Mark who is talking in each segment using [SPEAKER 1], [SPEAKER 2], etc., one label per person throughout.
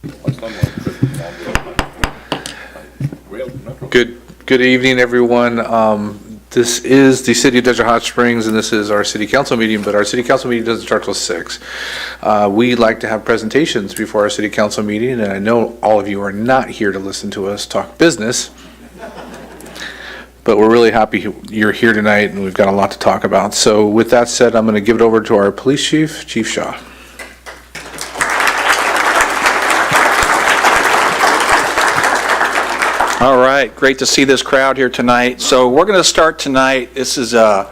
[SPEAKER 1] Good evening, everyone. This is the City of Desert Hot Springs, and this is our City Council meeting, but our City Council meeting doesn't start till 6. We like to have presentations before our City Council meeting, and I know all of you are not here to listen to us talk business, but we're really happy you're here tonight, and we've got a lot to talk about. So with that said, I'm going to give it over to our Police Chief, Chief Shaw.
[SPEAKER 2] All right, great to see this crowd here tonight. So we're going to start tonight. This is to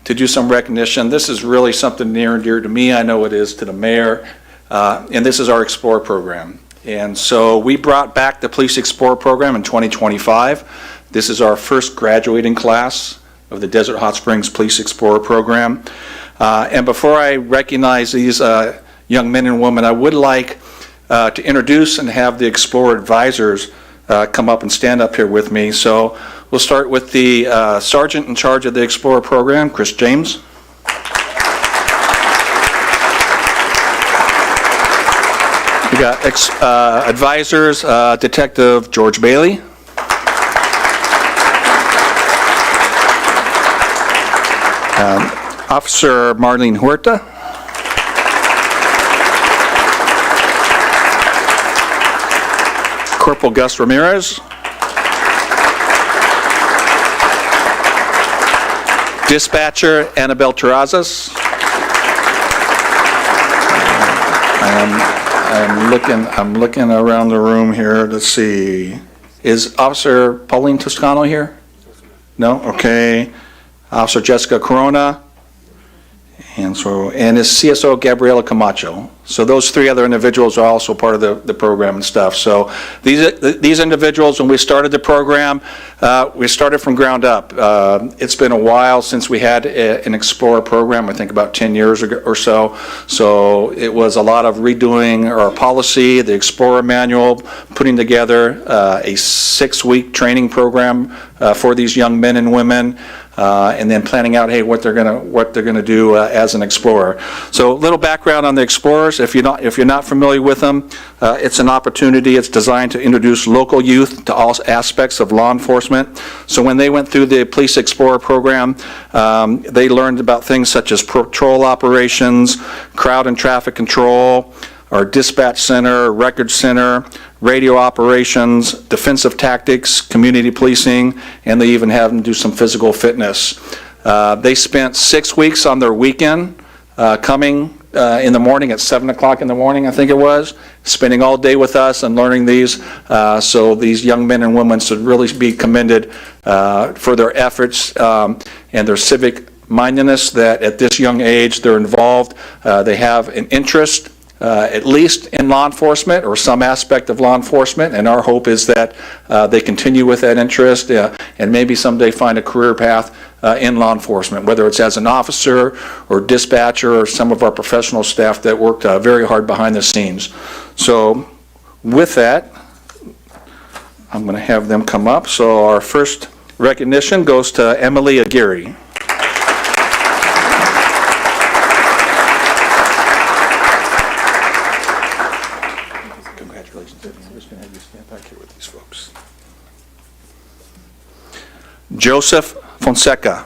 [SPEAKER 2] do some recognition. This is really something near and dear to me. I know it is to the mayor. And this is our Explorer program. And so we brought back the Police Explorer program in 2025. This is our first graduating class of the Desert Hot Springs Police Explorer program. And before I recognize these young men and women, I would like to introduce and have the Explorer advisors come up and stand up here with me. So we'll start with the sergeant in charge of the Explorer program, Chris James. We got advisors, Detective George Bailey. Officer Marlene Huerta. Corporal Gus Ramirez. Dispatcher Annabelle Terrazas. I'm looking around the room here to see. Is Officer Pauline Toscano here? No? Okay. Officer Jessica Corona. And is CSO Gabriela Camacho. So those three other individuals are also part of the program and stuff. So these individuals, when we started the program, we started from ground up. It's been a while since we had an Explorer program, I think about 10 years ago or so. So it was a lot of redoing our policy, the Explorer manual, putting together a 6-week training program for these young men and women. And then planning out, hey, what they're gonna do as an Explorer. So a little background on the Explorers. If you're not familiar with them, it's an opportunity. It's designed to introduce local youth to all aspects of law enforcement. So when they went through the Police Explorer program, they learned about things such as patrol operations, crowd and traffic control, our dispatch center, record center, radio operations, defensive tactics, community policing, and they even have them do some physical fitness. They spent 6 weeks on their weekend, coming in the morning at 7 o'clock in the morning, I think it was, spending all day with us and learning these. So these young men and women should really be commended for their efforts and their civic mindedness, that at this young age they're involved. They have an interest at least in law enforcement or some aspect of law enforcement, and our hope is that they continue with that interest and maybe someday find a career path in law enforcement, whether it's as an officer or dispatcher or some of our professional staff that worked very hard behind the scenes. So with that, I'm going to have them come up. So our first recognition goes to Emily Aguirre. Joseph Fonseca.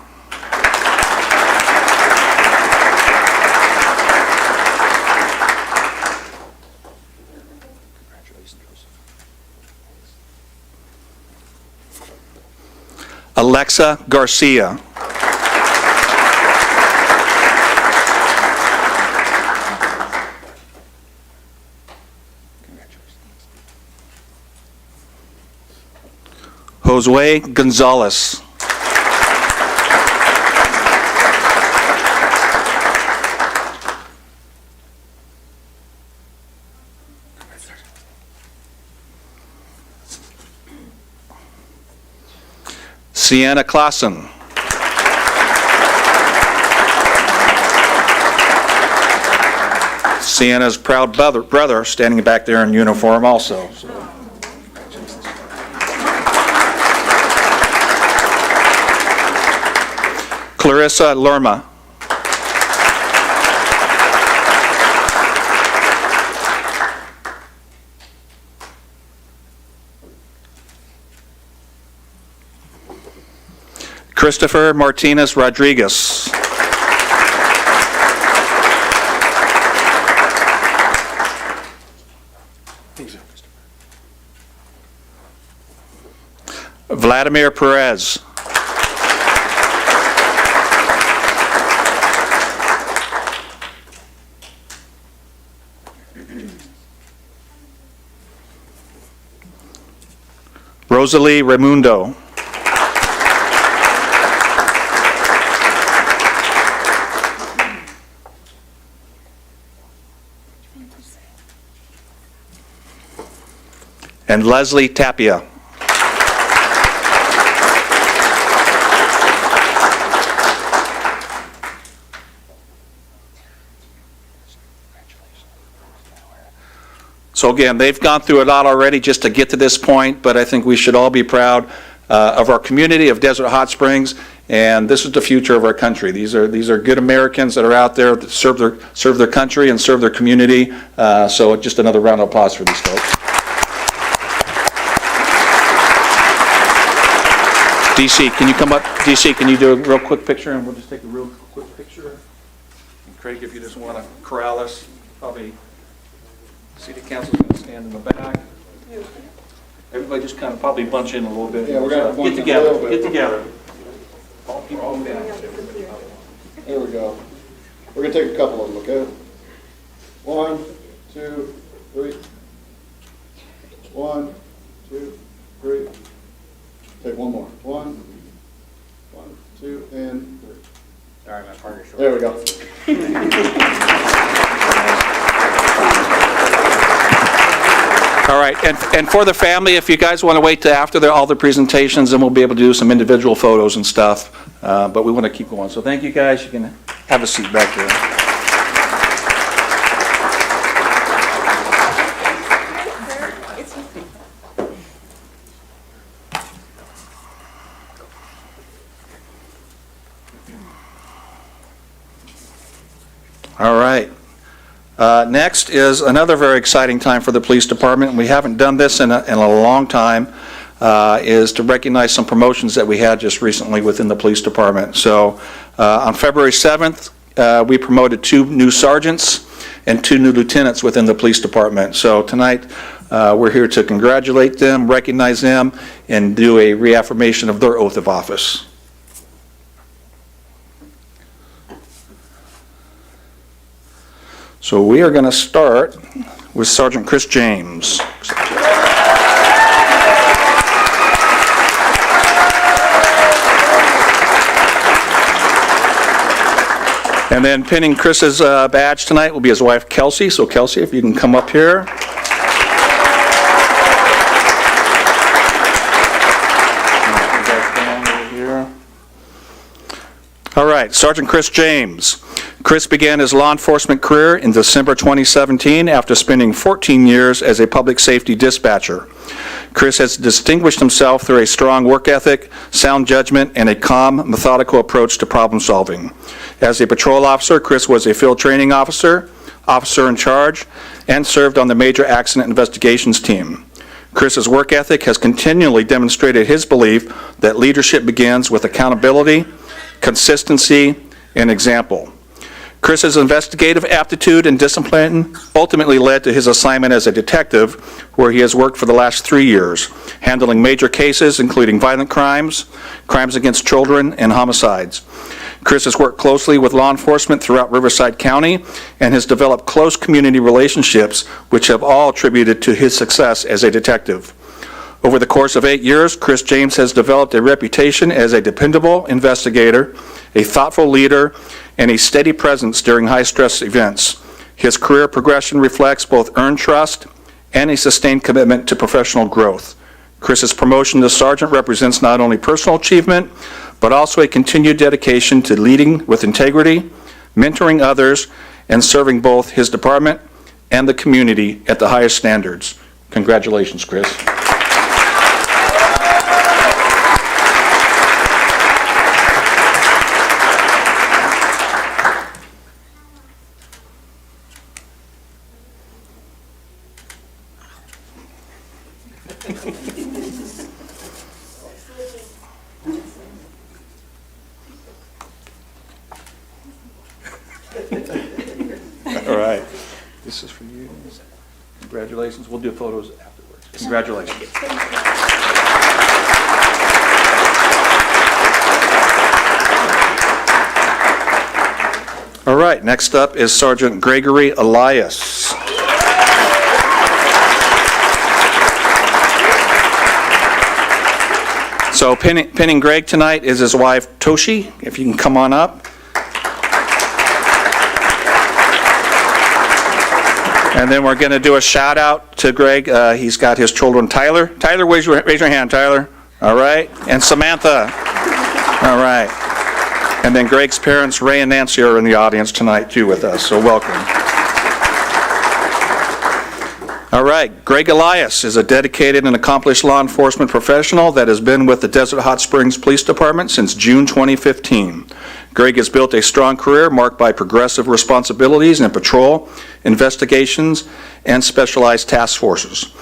[SPEAKER 2] Alexa Garcia. Josue Gonzalez. Sienna Klassen. Sienna's proud brother standing back there in uniform also. Clarissa Lerma. Christopher Martinez Rodriguez. Vladimir Perez. Rosalie Raimundo. And Leslie Tapia. So again, they've gone through a lot already just to get to this point, but I think we should all be proud of our community of Desert Hot Springs, and this is the future of our country. These are good Americans that are out there that serve their country and serve their community. So just another round of applause for these folks. DC, can you come up? DC, can you do a real quick picture, and we'll just take a real quick picture. And Craig, if you just want to corral us, probably. City Council's going to stand in the back. Everybody just kind of probably bunch in a little bit.
[SPEAKER 3] Yeah, we're going to
[SPEAKER 2] get together. Get together. All people down.
[SPEAKER 3] There we go. We're going to take a couple of them, okay? 1, 2, 3. 1, 2, 3. Take one more. 1, 2, and 3.
[SPEAKER 4] All right, my partner's short.
[SPEAKER 3] There we go.
[SPEAKER 2] All right, and for the family, if you guys want to wait till after all the presentations, then we'll be able to do some individual photos and stuff. But we want to keep going. So thank you, guys. You can have a seat back there. All right. Next is another very exciting time for the police department. We haven't done this in a long time, is to recognize some promotions that we had just recently within the police department. So on February 7th, we promoted 2 new sergeants and 2 new lieutenants within the police department. So tonight, we're here to congratulate them, recognize them, and do a reaffirmation of their oath of office. So we are going to start with Sergeant Chris James. And then pinning Chris's badge tonight will be his wife, Kelsey. So Kelsey, if you can come up here. All right, Sergeant Chris James. Chris began his law enforcement career in December 2017 after spending 14 years as a public safety dispatcher. Chris has distinguished himself through a strong work ethic, sound judgment, and a calm, methodical approach to problem solving. As a patrol officer, Chris was a field training officer, officer in charge, and served on the major accident investigations team. Chris's work ethic has continually demonstrated his belief that leadership begins with accountability, consistency, and example. Chris's investigative aptitude and discipline ultimately led to his assignment as a detective, where he has worked for the last 3 years, handling major cases including violent crimes, crimes against children, and homicides. Chris has worked closely with law enforcement throughout Riverside County and has developed close community relationships, which have all attributed to his success as a detective. Over the course of 8 years, Chris James has developed a reputation as a dependable investigator, a thoughtful leader, and a steady presence during high-stress events. His career progression reflects both earned trust and a sustained commitment to professional growth. Chris's promotion to sergeant represents not only personal achievement, but also a continued dedication to leading with integrity, mentoring others, and serving both his department and the community at the highest standards. Congratulations, Chris. This is for you. Congratulations. We'll do photos afterwards. Congratulations. All right, next up is Sergeant Gregory Elias. So pinning Greg tonight is his wife, Toshi. If you can come on up. And then we're going to do a shout out to Greg. He's got his children, Tyler. Tyler, raise your hand, Tyler. All right. And Samantha. All right. And then Greg's parents, Ray and Nancy, are in the audience tonight too with us, so welcome. All right, Greg Elias is a dedicated and accomplished law enforcement professional that has been with the Desert Hot Springs Police Department since June 2015. Greg has built a strong career marked by progressive responsibilities in patrol, investigations, and specialized task forces.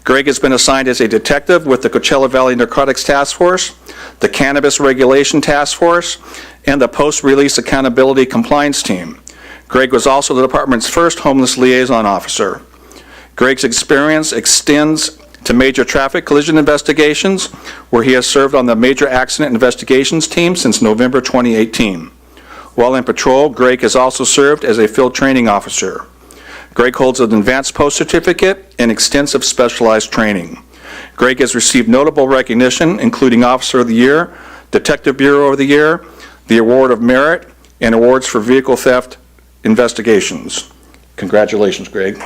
[SPEAKER 2] Greg has been assigned as a detective with the Coachella Valley Narcotics Task Force, the Cannabis Regulation Task Force, and the Post-Release Accountability Compliance Team. Greg was also the department's first homeless liaison officer. Greg's experience extends to major traffic collision investigations, where he has served on the Major Accident Investigations Team since November 2018. While in patrol, Greg has also served as a field training officer. Greg holds an advanced post certificate and extensive specialized training. Greg has received notable recognition, including Officer of the Year, Detective Bureau of the Year, the Award of Merit, and awards for vehicle theft investigations. Congratulations, Greg.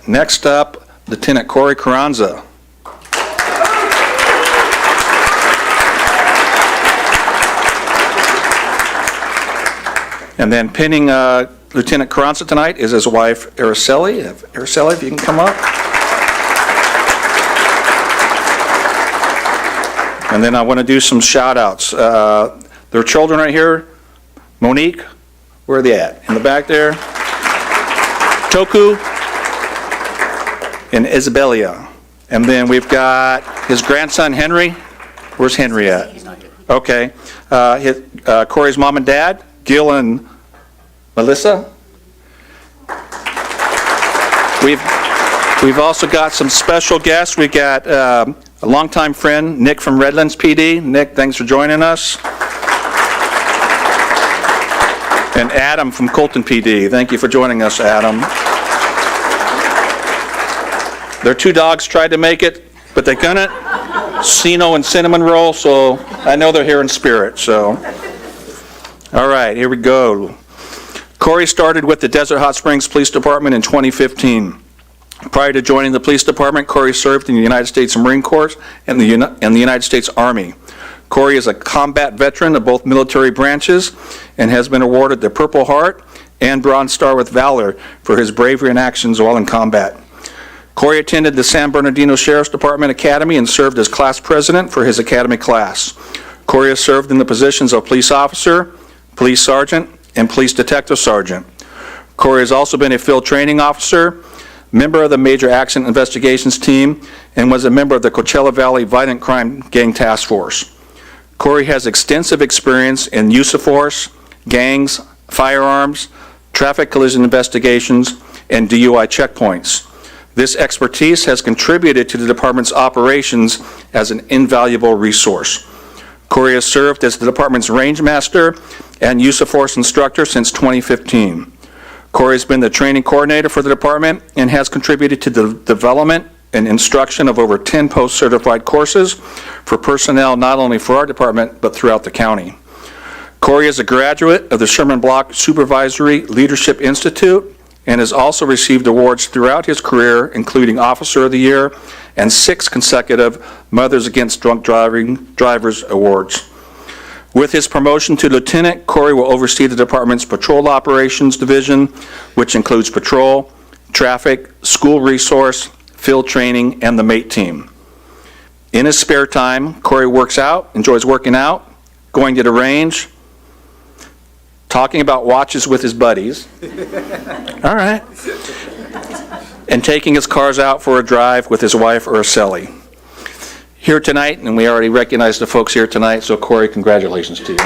[SPEAKER 2] Next up, Lieutenant Corey Carranza. And then pinning Lieutenant Carranza tonight is his wife, Araceli. Araceli, if you can come up. And then I want to do some shout-outs. There are children right here. Monique, where are they at? In the back there. Toku and Isabelia. And then we've got his grandson, Henry. Where's Henry at? He's not here. Okay. Corey's mom and dad, Gil and Melissa. We've also got some special guests. We got a longtime friend, Nick from Redlands PD. Nick, thanks for joining us. And Adam from Colton PD. Thank you for joining us, Adam. Their two dogs tried to make it, but they couldn't. Sino and Cinnamon Roll, so I know they're here in spirit, so. All right, here we go. Corey started with the Desert Hot Springs Police Department in 2015. Prior to joining the police department, Corey served in the United States Marine Corps and the United States Army. Corey is a combat veteran of both military branches and has been awarded the Purple Heart and Bronze Star with Valor for his bravery and actions while in combat. Corey attended the San Bernardino Sheriff's Department Academy and served as class president for his academy class. Corey has served in the positions of police officer, police sergeant, and police detective sergeant. Corey has also been a field training officer, member of the Major Accident Investigations Team, and was a member of the Coachella Valley Violent Crime Gang Task Force. Corey has extensive experience in use of force, gangs, firearms, traffic collision investigations, and DUI checkpoints. This expertise has contributed to the department's operations as an invaluable resource. Corey has served as the department's range master and use of force instructor since 2015. Corey has been the training coordinator for the department and has contributed to the development and instruction of over 10 post-certified courses for personnel not only for our department but throughout the county. Corey is a graduate of the Sherman Block Supervisory Leadership Institute and has also received awards throughout his career, including Officer of the Year and 6 consecutive Mothers Against Drunk Drivers Awards. With his promotion to lieutenant, Corey will oversee the department's patrol operations division, which includes patrol, traffic, school resource, field training, and the mate team. In his spare time, Corey works out, enjoys working out, going to the range, talking about watches with his buddies. All right. And taking his cars out for a drive with his wife or Sally. Here tonight, and we already recognize the folks here tonight, so Corey, congratulations to you.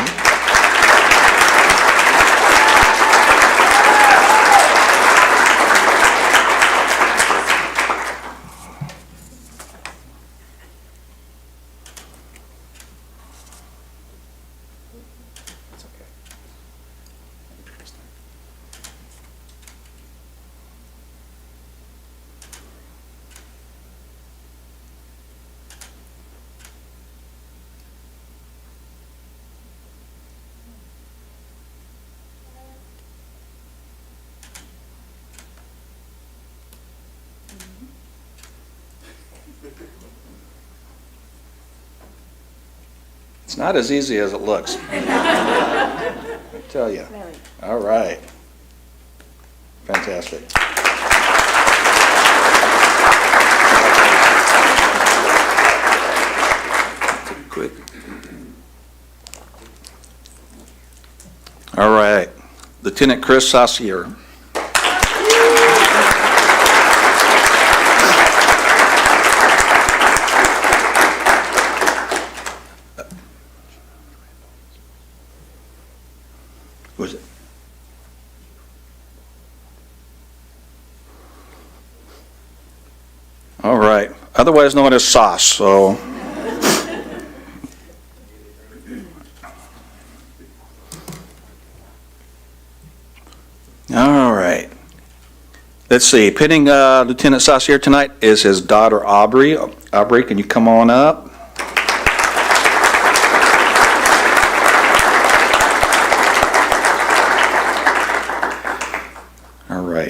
[SPEAKER 2] It's not as easy as it looks. I tell you. All right. Fantastic. Quick. All right. Lieutenant Chris Saucier. Was it? All right. Otherwise known as Sauce, so. All right. Let's see. Pinning Lieutenant Saucier tonight is his daughter, Aubrey. Aubrey, can you come on up?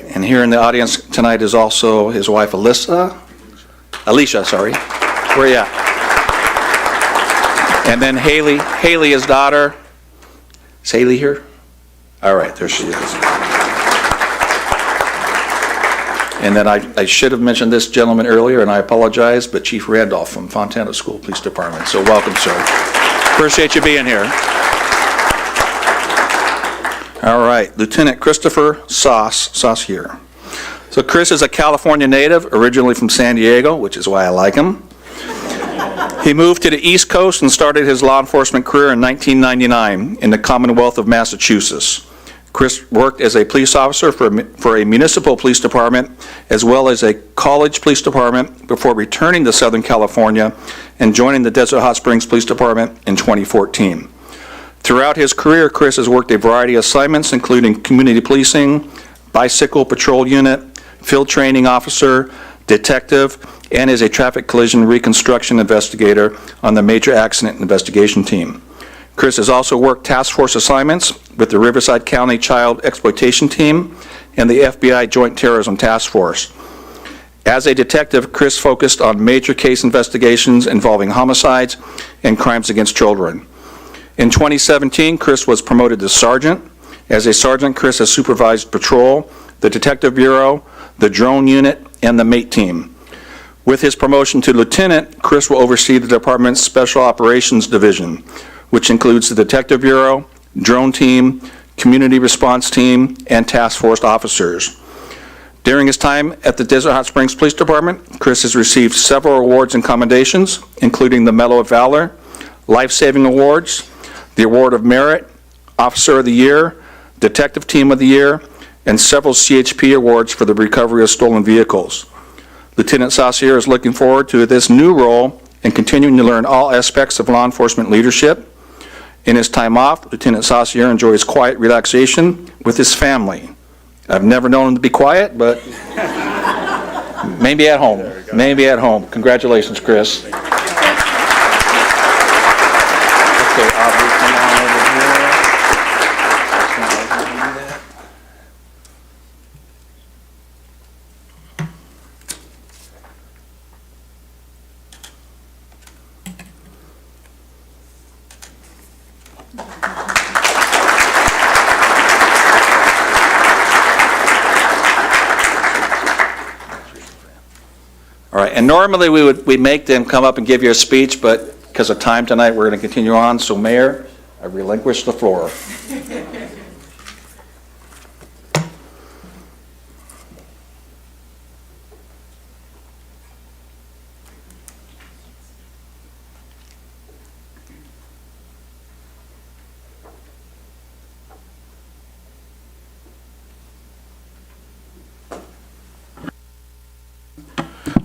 [SPEAKER 2] And here in the audience tonight is also his wife, Alicia, sorry. Where are you at? And then Haley, his daughter. Is Haley here? All right, there she is. And then I should have mentioned this gentleman earlier, and I apologize, but Chief Randolph from Fontana School Police Department. So welcome, sir. Appreciate you being here. All right, Lieutenant Christopher Saucier. So Chris is a California native, originally from San Diego, which is why I like him. He moved to the East Coast and started his law enforcement career in 1999 in the Commonwealth of Massachusetts. Chris worked as a police officer for a municipal police department as well as a college police department before returning to Southern California and joining the Desert Hot Springs Police Department in 2014. Throughout his career, Chris has worked a variety of assignments, including community policing, bicycle patrol unit, field training officer, detective, and is a traffic collision reconstruction investigator on the Major Accident Investigation Team. Chris has also worked task force assignments with the Riverside County Child Exploitation Team and the FBI Joint Terrorism Task Force. As a detective, Chris focused on major case investigations involving homicides and crimes against children. In 2017, Chris was promoted to sergeant. As a sergeant, Chris has supervised patrol, the detective bureau, the drone unit, and the mate team. With his promotion to lieutenant, Chris will oversee the department's Special Operations Division, which includes the detective bureau, drone team, community response team, and task force officers. During his time at the Desert Hot Springs Police Department, Chris has received several awards and commendations, including the Medal of Valor, Life-Saving Awards, the Award of Merit, Officer of the Year, Detective Team of the Year, and several CHP awards for the recovery of stolen vehicles. Lieutenant Saucier is looking forward to this new role and continuing to learn all aspects of law enforcement leadership. In his time off, Lieutenant Saucier enjoys quiet relaxation with his family. I've never known him to be quiet, but maybe at home. Maybe at home. Congratulations, Chris. Okay, Aubrey, come on over here. All right, and normally we make them come up and give you a speech, but because of time tonight, we're going to continue on. So Mayor, I relinquish the floor.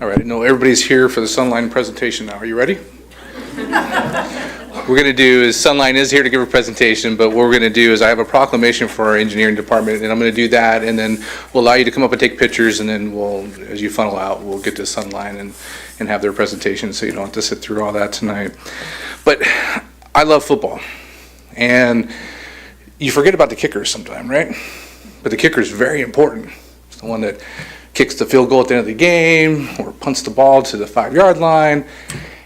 [SPEAKER 1] All right, I know everybody's here for the Sunline presentation now. Are you ready? What we're going to do is, Sunline is here to give a presentation, but what we're going to do is I have a proclamation for our engineering department, and I'm going to do that, and then we'll allow you to come up and take pictures, and then we'll, as you funnel out, we'll get to Sunline and have their presentation, so you don't have to sit through all that tonight. But I love football, and you forget about the kickers sometime, right? But the kicker is very important. It's the one that kicks the field goal at the end of the game or punts the ball to the 5-yard line.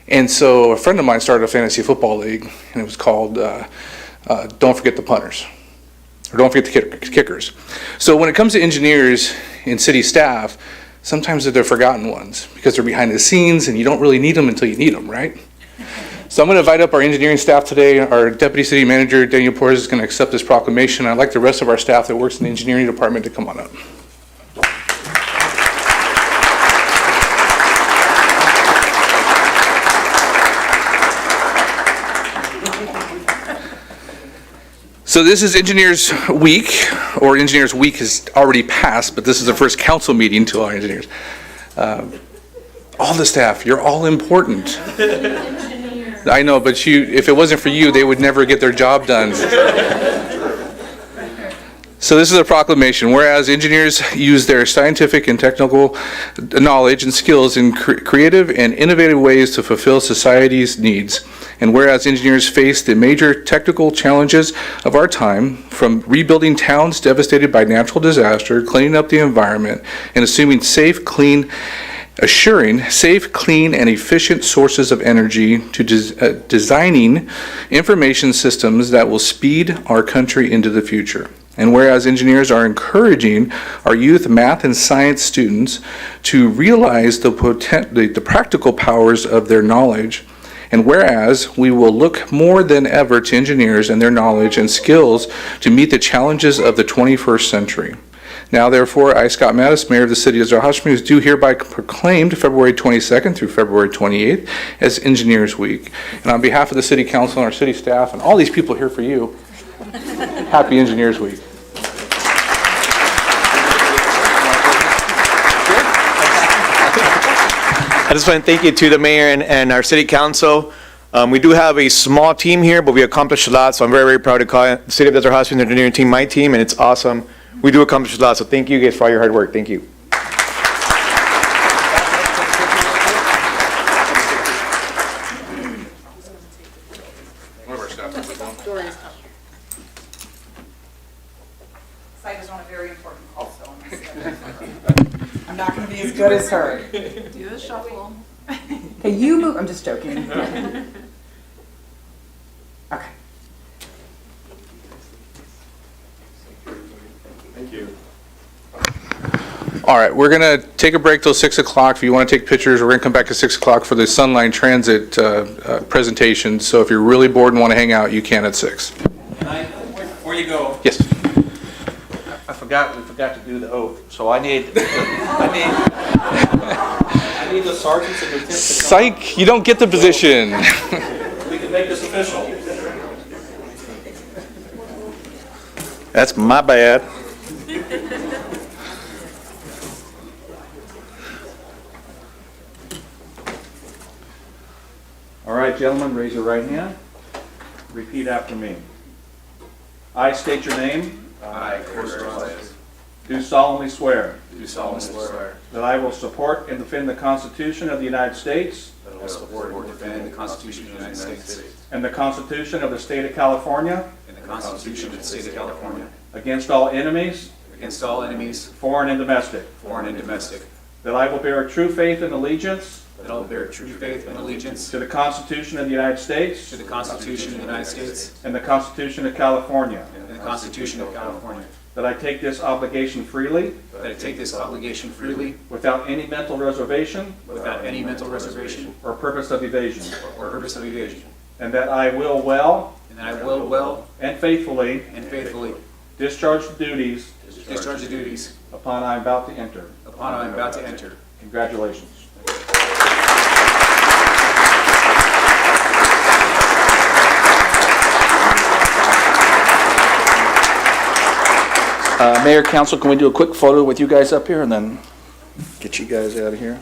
[SPEAKER 1] And so a friend of mine started a fantasy football league, and it was called Don't Forget the Punters, or Don't Forget the Kickers. So when it comes to engineers and city staff, sometimes they're the forgotten ones because they're behind the scenes and you don't really need them until you need them, right? So I'm going to invite up our engineering staff today. Our Deputy City Manager, Daniel Porras, is going to accept this proclamation. I'd like the rest of our staff that works in the engineering department to come on up. So this is Engineers Week, or Engineers Week has already passed, but this is the first council meeting to our engineers. All the staff, you're all important. I know, but if it wasn't for you, they would never get their job done. So this is a proclamation. Whereas engineers use their scientific and technical knowledge and skills in creative and innovative ways to fulfill society's needs. And whereas engineers face the major technical challenges of our time, from rebuilding towns devastated by natural disaster, cleaning up the environment, and assuring assuring safe, clean, and efficient sources of energy, to designing information systems that will speed our country into the future. And whereas engineers are encouraging our youth math and science students to realize the practical powers of their knowledge, and whereas we will look more than ever to engineers and their knowledge and skills to meet the challenges of the 21st century. Now, therefore, I, Scott Mattis, Mayor of the City of Desert Hot Springs, do hereby proclaimed February 22nd through February 28th as Engineers Week. And on behalf of the City Council and our city staff and all these people here for you, happy Engineers Week.
[SPEAKER 4] I just want to thank you to the mayor and our city council. We do have a small team here, but we accomplished a lot, so I'm very, very proud to call it the City of Desert Hot Springs engineering team my team, and it's awesome. We do accomplish a lot, so thank you guys for all your hard work. Thank you.
[SPEAKER 5] Site is on a very important call, so I'm not going to be as good as her.
[SPEAKER 6] Do the shuffle.
[SPEAKER 5] Okay, you move. I'm just joking. Okay.
[SPEAKER 3] Thank you.
[SPEAKER 1] All right, we're going to take a break till 6 o'clock. If you want to take pictures, we're going to come back at 6 o'clock for the Sunline Transit presentation. So if you're really bored and want to hang out, you can at 6.
[SPEAKER 2] Before you go,
[SPEAKER 1] Yes.
[SPEAKER 2] we forgot to do the oath, so I need the sergeants and lieutenants.
[SPEAKER 1] Psych, you don't get the position.
[SPEAKER 2] We can make this official. That's my bad. All right, gentlemen, raise your right hand. Repeat after me. I state your name.
[SPEAKER 7] I, Chris
[SPEAKER 2] Do solemnly swear
[SPEAKER 7] do solemnly swear
[SPEAKER 2] that I will support and defend the Constitution of the United States
[SPEAKER 7] that I will support and defend the Constitution of the United States
[SPEAKER 2] and the Constitution of the State of California
[SPEAKER 7] and the Constitution of the State of California
[SPEAKER 2] against all enemies,
[SPEAKER 7] against all enemies,
[SPEAKER 2] foreign and domestic,
[SPEAKER 7] foreign and domestic,
[SPEAKER 2] that I will bear true faith and allegiance
[SPEAKER 7] that I will bear true faith and allegiance
[SPEAKER 2] to the Constitution of the United States
[SPEAKER 7] to the Constitution of the United States
[SPEAKER 2] and the Constitution of California,
[SPEAKER 7] and the Constitution of California,
[SPEAKER 2] that I take this obligation freely
[SPEAKER 7] that I take this obligation freely
[SPEAKER 2] without any mental reservation
[SPEAKER 7] without any mental reservation
[SPEAKER 2] or purpose of evasion,
[SPEAKER 7] or purpose of evasion,
[SPEAKER 2] and that I will well
[SPEAKER 7] and that I will well
[SPEAKER 2] and faithfully
[SPEAKER 7] and faithfully
[SPEAKER 2] discharge the duties
[SPEAKER 7] discharge the duties
[SPEAKER 2] upon I am about to enter.
[SPEAKER 7] upon I am about to enter.
[SPEAKER 2] Congratulations. Mayor, Council, can we do a quick photo with you guys up here and then get you guys out of here?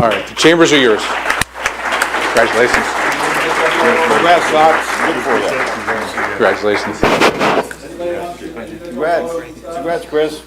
[SPEAKER 1] All right, the chambers are yours. Congratulations.
[SPEAKER 6] Congrats, Sox. Good for you.
[SPEAKER 1] Congratulations.
[SPEAKER 6] Congrats. Congrats, Chris.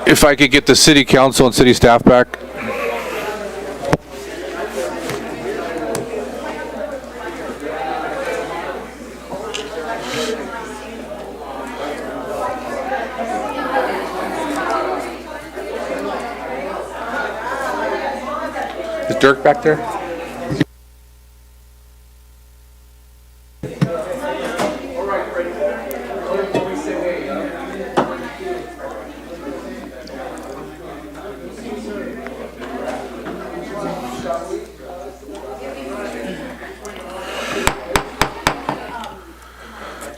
[SPEAKER 1] If I could get the city council and city staff back. Is Dirk back there?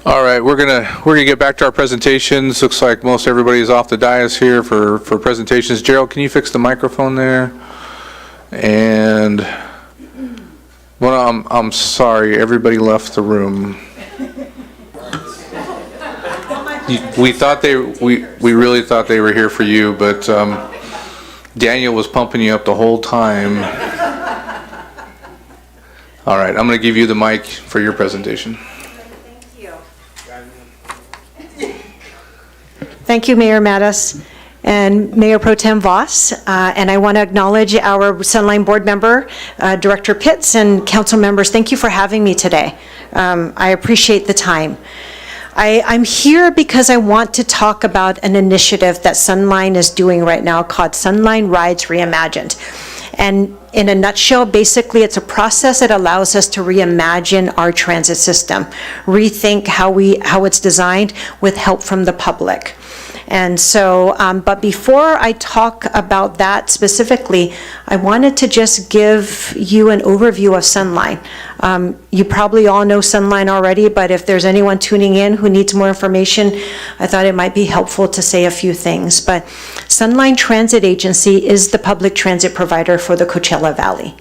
[SPEAKER 1] All right, we're gonna get back to our presentations. Looks like most everybody's off the dais here for presentations. Gerald, can you fix the microphone there? And, well, I'm sorry, everybody left the room. We really thought they were here for you, but Daniel was pumping you up the whole time. All right, I'm going to give you the mic for your presentation.
[SPEAKER 8] Thank you, Mayor Mattis and Mayor Pro Tem Voss. And I want to acknowledge our Sunline board member, Director Pitts, and council members. Thank you for having me today. I appreciate the time. I'm here because I want to talk about an initiative that Sunline is doing right now called Sunline Rides Reimagined. And in a nutshell, basically, it's a process that allows us to reimagine our transit system, rethink how it's designed with help from the public. And so, but before I talk about that specifically, I wanted to just give you an overview of Sunline. You probably all know Sunline already, but if there's anyone tuning in who needs more information, I thought it might be helpful to say a few things. But Sunline Transit Agency is the public transit provider for the Coachella Valley.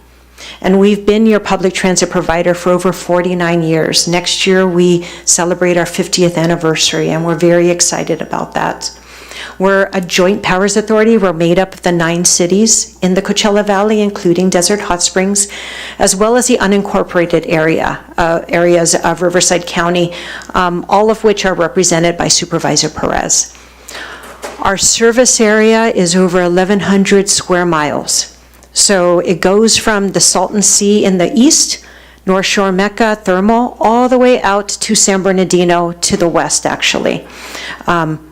[SPEAKER 8] And we've been your public transit provider for over 49 years. Next year, we celebrate our 50th anniversary, and we're very excited about that. We're a joint powers authority. We're made up of the 9 cities in the Coachella Valley, including Desert Hot Springs, as well as the unincorporated areas of Riverside County, all of which are represented by Supervisor Perez. Our service area is over 1,100 square miles. So it goes from the Salton Sea in the east, North Shore Mecca, Thermal, all the way out to San Bernardino to the west, actually.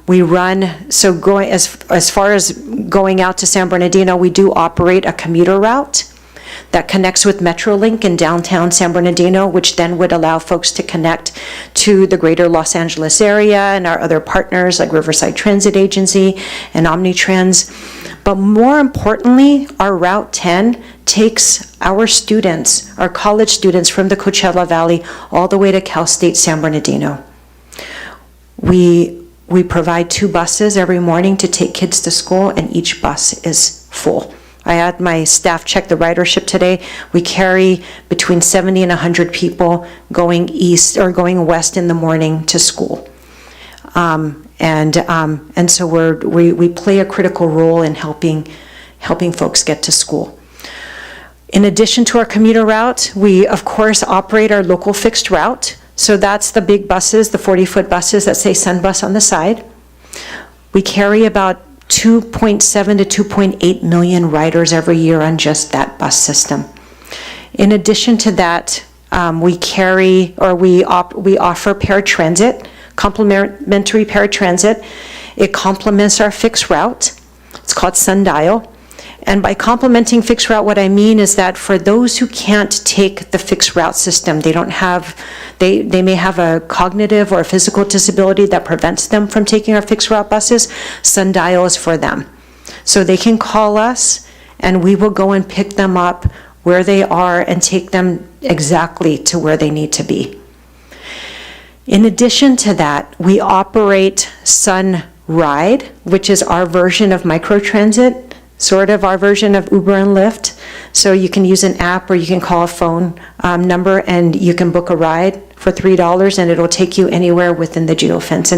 [SPEAKER 8] We run, so going as far as going out to San Bernardino, we do operate a commuter route that connects with Metrolink in downtown San Bernardino, which then would allow folks to connect to the greater Los Angeles area and our other partners like Riverside Transit Agency and Omnitrans. But more importantly, our Route 10 takes our students, our college students from the Coachella Valley all the way to Cal State San Bernardino. We provide 2 buses every morning to take kids to school, and each bus is full. I had my staff check the ridership today. We carry between 70 and 100 people going east or going west in the morning to school. And so we play a critical role in helping folks get to school. In addition to our commuter route, we of course operate our local fixed route. So that's the big buses, the 40-foot buses that say Sunbus on the side. We carry about 2.7 to 2.8 million riders every year on just that bus system. In addition to that, we offer paratransit, complimentary paratransit. It complements our fixed route. It's called Sundial. And by complementing fixed route, what I mean is that for those who can't take the fixed route system, they may have a cognitive or a physical disability that prevents them from taking our fixed route buses. Sundial is for them. So they can call us and we will go and pick them up where they are and take them exactly to where they need to be. In addition to that, we operate Sun Ride, which is our version of microtransit, sort of our version of Uber and Lyft. So you can use an app or you can call a phone number and you can book a ride for $3 and it'll take you anywhere within the geofence.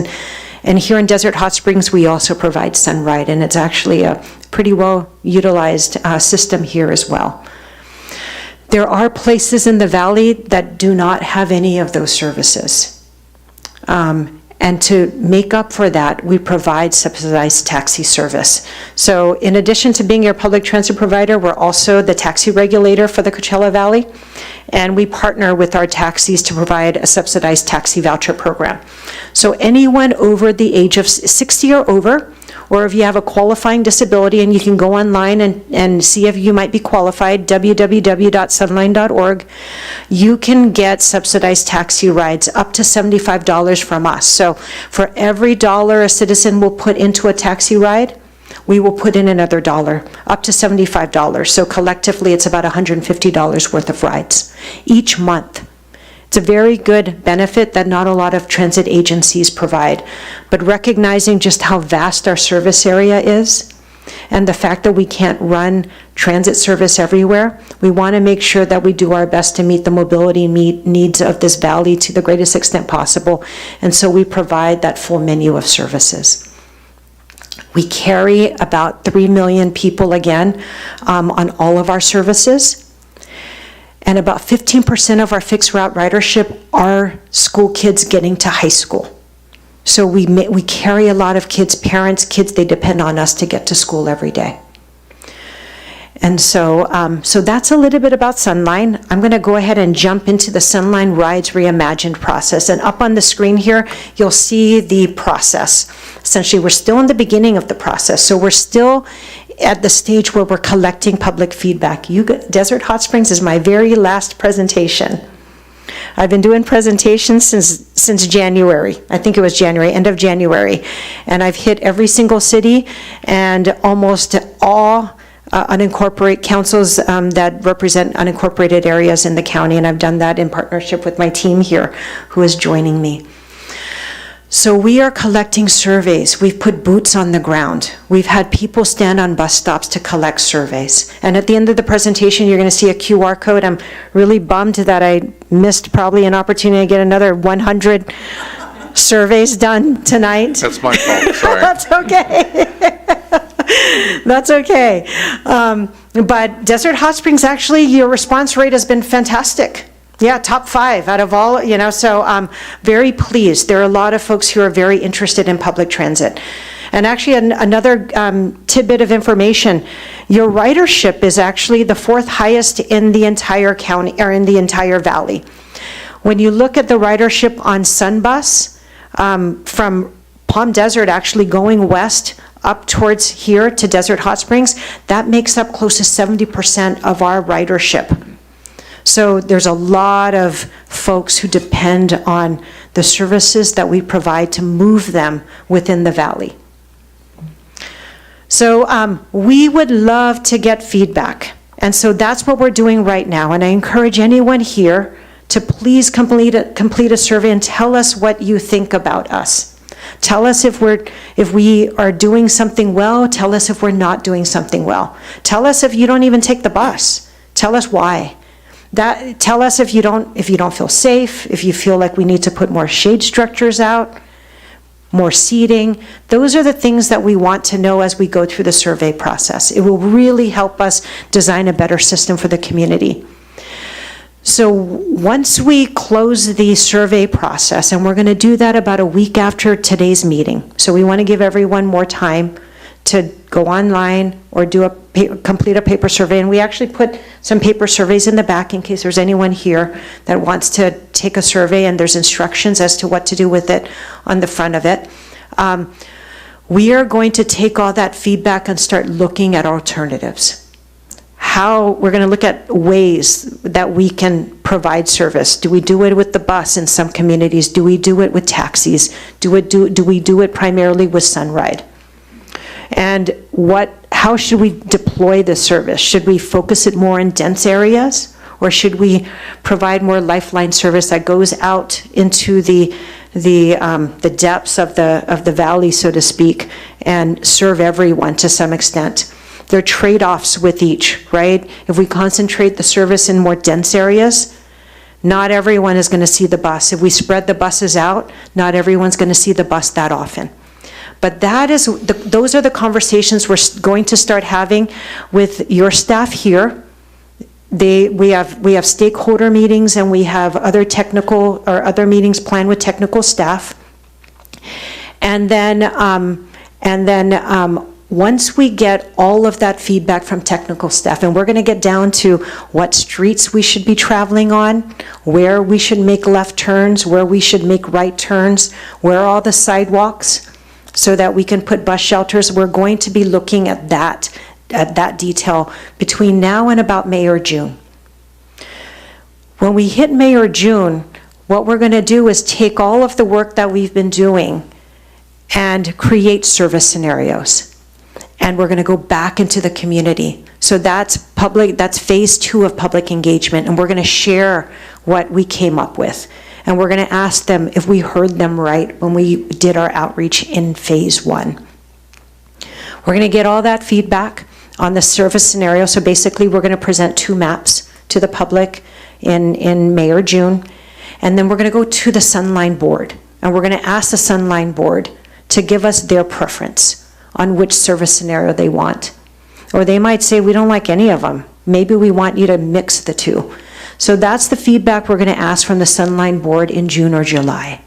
[SPEAKER 8] And here in Desert Hot Springs, we also provide Sun Ride, and it's actually a pretty well utilized system here as well. There are places in the valley that do not have any of those services. And to make up for that, we provide subsidized taxi service. So in addition to being your public transit provider, we're also the taxi regulator for the Coachella Valley. And we partner with our taxis to provide a subsidized taxi voucher program. So anyone over the age of 60 or over, or if you have a qualifying disability, and you can go online and see if you might be qualified, www.sunline.org, you can get subsidized taxi rides up to $75 from us. So for every dollar a citizen will put into a taxi ride, we will put in another dollar, up to $75. So collectively, it's about $150 worth of rides each month. It's a very good benefit that not a lot of transit agencies provide, but recognizing just how vast our service area is and the fact that we can't run transit service everywhere, we want to make sure that we do our best to meet the mobility needs of this valley to the greatest extent possible, and so we provide that full menu of services. We carry about 3 million people again on all of our services. And about 15% of our fixed route ridership are school kids getting to high school. So we carry a lot of kids, parents, kids, they depend on us to get to school every day. And so that's a little bit about Sunline. I'm going to go ahead and jump into the Sunline Rides Reimagined process. And up on the screen here, you'll see the process. Essentially, we're still in the beginning of the process. So we're still at the stage where we're collecting public feedback. Desert Hot Springs is my very last presentation. I've been doing presentations since January. I think it was January, end of January. And I've hit every single city and almost all unincorporated councils that represent unincorporated areas in the county. And I've done that in partnership with my team here who is joining me. So we are collecting surveys. We've put boots on the ground. We've had people stand on bus stops to collect surveys. And at the end of the presentation, you're going to see a QR code. I'm really bummed that I missed probably an opportunity to get another 100 surveys done tonight.
[SPEAKER 1] That's my fault, sorry.
[SPEAKER 8] That's okay. That's okay. But Desert Hot Springs, actually, your response rate has been fantastic. Yeah, top 5 out of all, so I'm very pleased. There are a lot of folks who are very interested in public transit. And actually, another tidbit of information, your ridership is actually the 4th highest in the entire county, or in the entire valley. When you look at the ridership on Sunbus, from Palm Desert actually going west up towards here to Desert Hot Springs, that makes up close to 70% of our ridership. So there's a lot of folks who depend on the services that we provide to move them within the valley. So we would love to get feedback. And so that's what we're doing right now. And I encourage anyone here to please complete a survey and tell us what you think about us. Tell us if we are doing something well. Tell us if we're not doing something well. Tell us if you don't even take the bus. Tell us why. Tell us if you don't feel safe, if you feel like we need to put more shade structures out, more seating. Those are the things that we want to know as we go through the survey process. It will really help us design a better system for the community. So once we close the survey process, and we're going to do that about a week after today's meeting, so we want to give everyone more time to go online or complete a paper survey. And we actually put some paper surveys in the back in case there's anyone here that wants to take a survey, and there's instructions as to what to do with it on the front of it. We are going to take all that feedback and start looking at alternatives. We're going to look at ways that we can provide service. Do we do it with the bus in some communities? Do we do it with taxis? Do we do it primarily with Sunride? And how should we deploy the service? Should we focus it more in dense areas, or should we provide more lifeline service that goes out into the depths of the valley, so to speak, and serve everyone to some extent? There are trade-offs with each, right? If we concentrate the service in more dense areas, not everyone is going to see the bus. If we spread the buses out, not everyone's going to see the bus that often. But those are the conversations we're going to start having with your staff here. We have stakeholder meetings, and we have other meetings planned with technical staff. And then once we get all of that feedback from technical staff, and we're going to get down to what streets we should be traveling on, where we should make left turns, where we should make right turns, where are all the sidewalks, so that we can put bus shelters. We're going to be looking at that detail between now and about May or June. When we hit May or June, what we're going to do is take all of the work that we've been doing and create service scenarios. And we're going to go back into the community. So that's phase 2 of public engagement, and we're going to share what we came up with. And we're going to ask them if we heard them right when we did our outreach in phase 1. We're going to get all that feedback on the service scenario. So basically, we're going to present 2 maps to the public in May or June. And then we're going to go to the Sunline board, and we're going to ask the Sunline board to give us their preference on which service scenario they want. Or they might say, we don't like any of them. Maybe we want you to mix the 2. So that's the feedback we're going to ask from the Sunline board in June or July.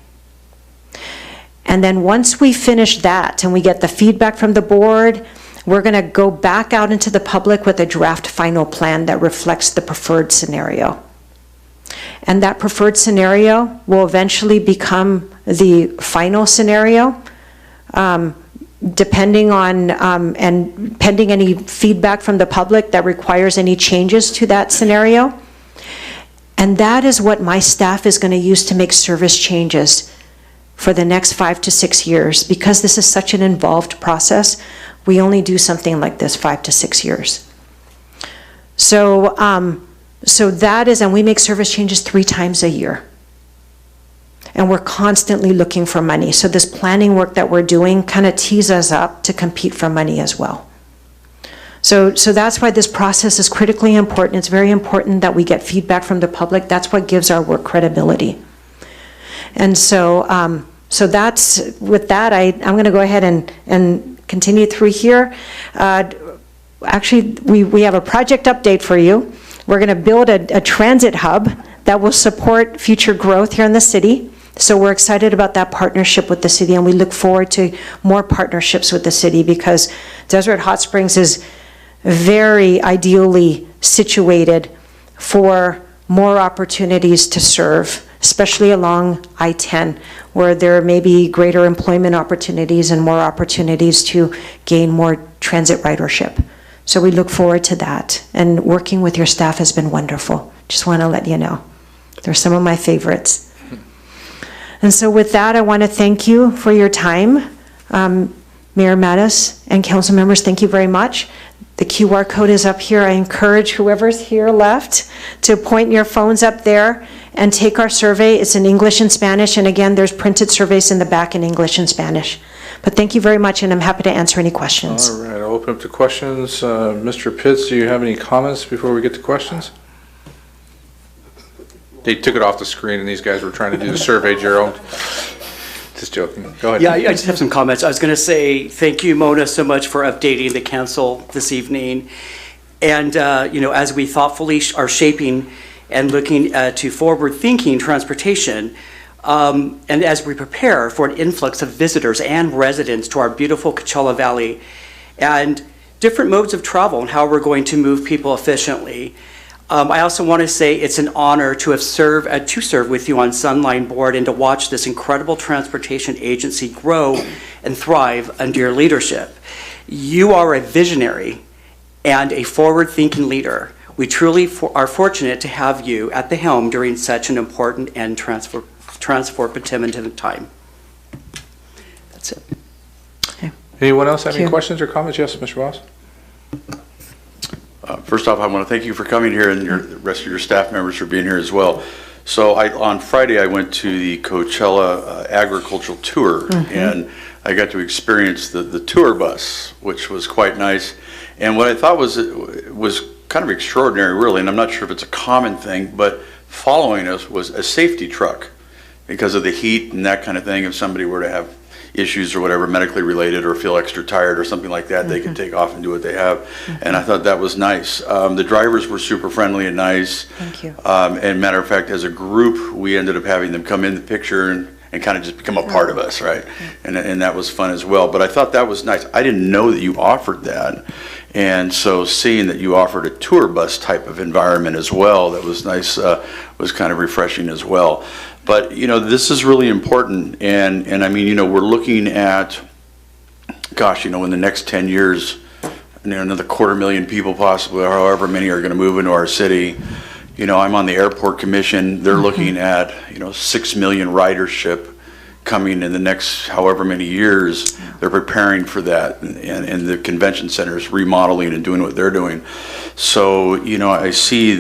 [SPEAKER 8] And then once we finish that and we get the feedback from the board, we're going to go back out into the public with a draft final plan that reflects the preferred scenario. And that preferred scenario will eventually become the final scenario, depending on, and pending any feedback from the public that requires any changes to that scenario. And that is what my staff is going to use to make service changes for the next 5 to 6 years. Because this is such an involved process, we only do something like this 5 to 6 years. So that is, and we make service changes 3 times a year. And we're constantly looking for money. So this planning work that we're doing kind of tees us up to compete for money as well. So that's why this process is critically important. It's very important that we get feedback from the public. That's what gives our work credibility. And so that's, with that, I'm going to go ahead and continue through here. Actually, we have a project update for you. We're going to build a transit hub that will support future growth here in the city. So we're excited about that partnership with the city, and we look forward to more partnerships with the city, because Desert Hot Springs is very ideally situated for more opportunities to serve, especially along I-10, where there may be greater employment opportunities and more opportunities to gain more transit ridership. So we look forward to that, and working with your staff has been wonderful. Just want to let you know. They're some of my favorites. And so with that, I want to thank you for your time. Mayor Mattis and council members, thank you very much. The QR code is up here. I encourage whoever's here left to point your phones up there and take our survey. It's in English and Spanish, and again, there's printed surveys in the back in English and Spanish. But thank you very much, and I'm happy to answer any questions.
[SPEAKER 1] All right, I'll open up to questions. Mr. Pitts, do you have any comments before we get to questions? They took it off the screen, and these guys were trying to do the survey, Gerald. Just joking. Go ahead.
[SPEAKER 9] Yeah, I just have some comments. I was going to say thank you, Mona, so much for updating the council this evening. And, as we thoughtfully are shaping and looking to forward-thinking transportation, and as we prepare for an influx of visitors and residents to our beautiful Coachella Valley, and different modes of travel and how we're going to move people efficiently. I also want to say it's an honor to have served with you on Sunline board and to watch this incredible transportation agency grow and thrive under your leadership. You are a visionary and a forward-thinking leader. We truly are fortunate to have you at the helm during such an important and transformative time. That's it.
[SPEAKER 8] Okay.
[SPEAKER 1] Anyone else have any
[SPEAKER 8] Thank you.
[SPEAKER 1] questions or comments? Yes, Mr. Ross?
[SPEAKER 10] First off, I want to thank you for coming here, and the rest of your staff members for being here as well. So on Friday, I went to the Coachella agricultural tour, and I got to experience the tour bus, which was quite nice. And what I thought was kind of extraordinary, really, and I'm not sure if it's a common thing, but following us was a safety truck because of the heat and that kind of thing. If somebody were to have issues or whatever, medically related, or feel extra tired or something like that, they could take off and do what they have. And I thought that was nice. The drivers were super friendly and nice.
[SPEAKER 8] Thank you.
[SPEAKER 10] And matter of fact, as a group, we ended up having them come in the picture and kind of just become a part of us, right? And that was fun as well. But I thought that was nice. I didn't know that you offered that. And so seeing that you offered a tour bus type of environment as well, that was nice, was kind of refreshing as well. But, you know, this is really important. And I mean, you know, we're looking at, gosh, you know, in the next 10 years, you know, another 250,000 people possibly, or however many are going to move into our city. You know, I'm on the airport commission. They're looking at, you know, 6 million ridership coming in the next however many years. They're preparing for that, and the convention centers remodeling and doing what they're doing. So, you know, I see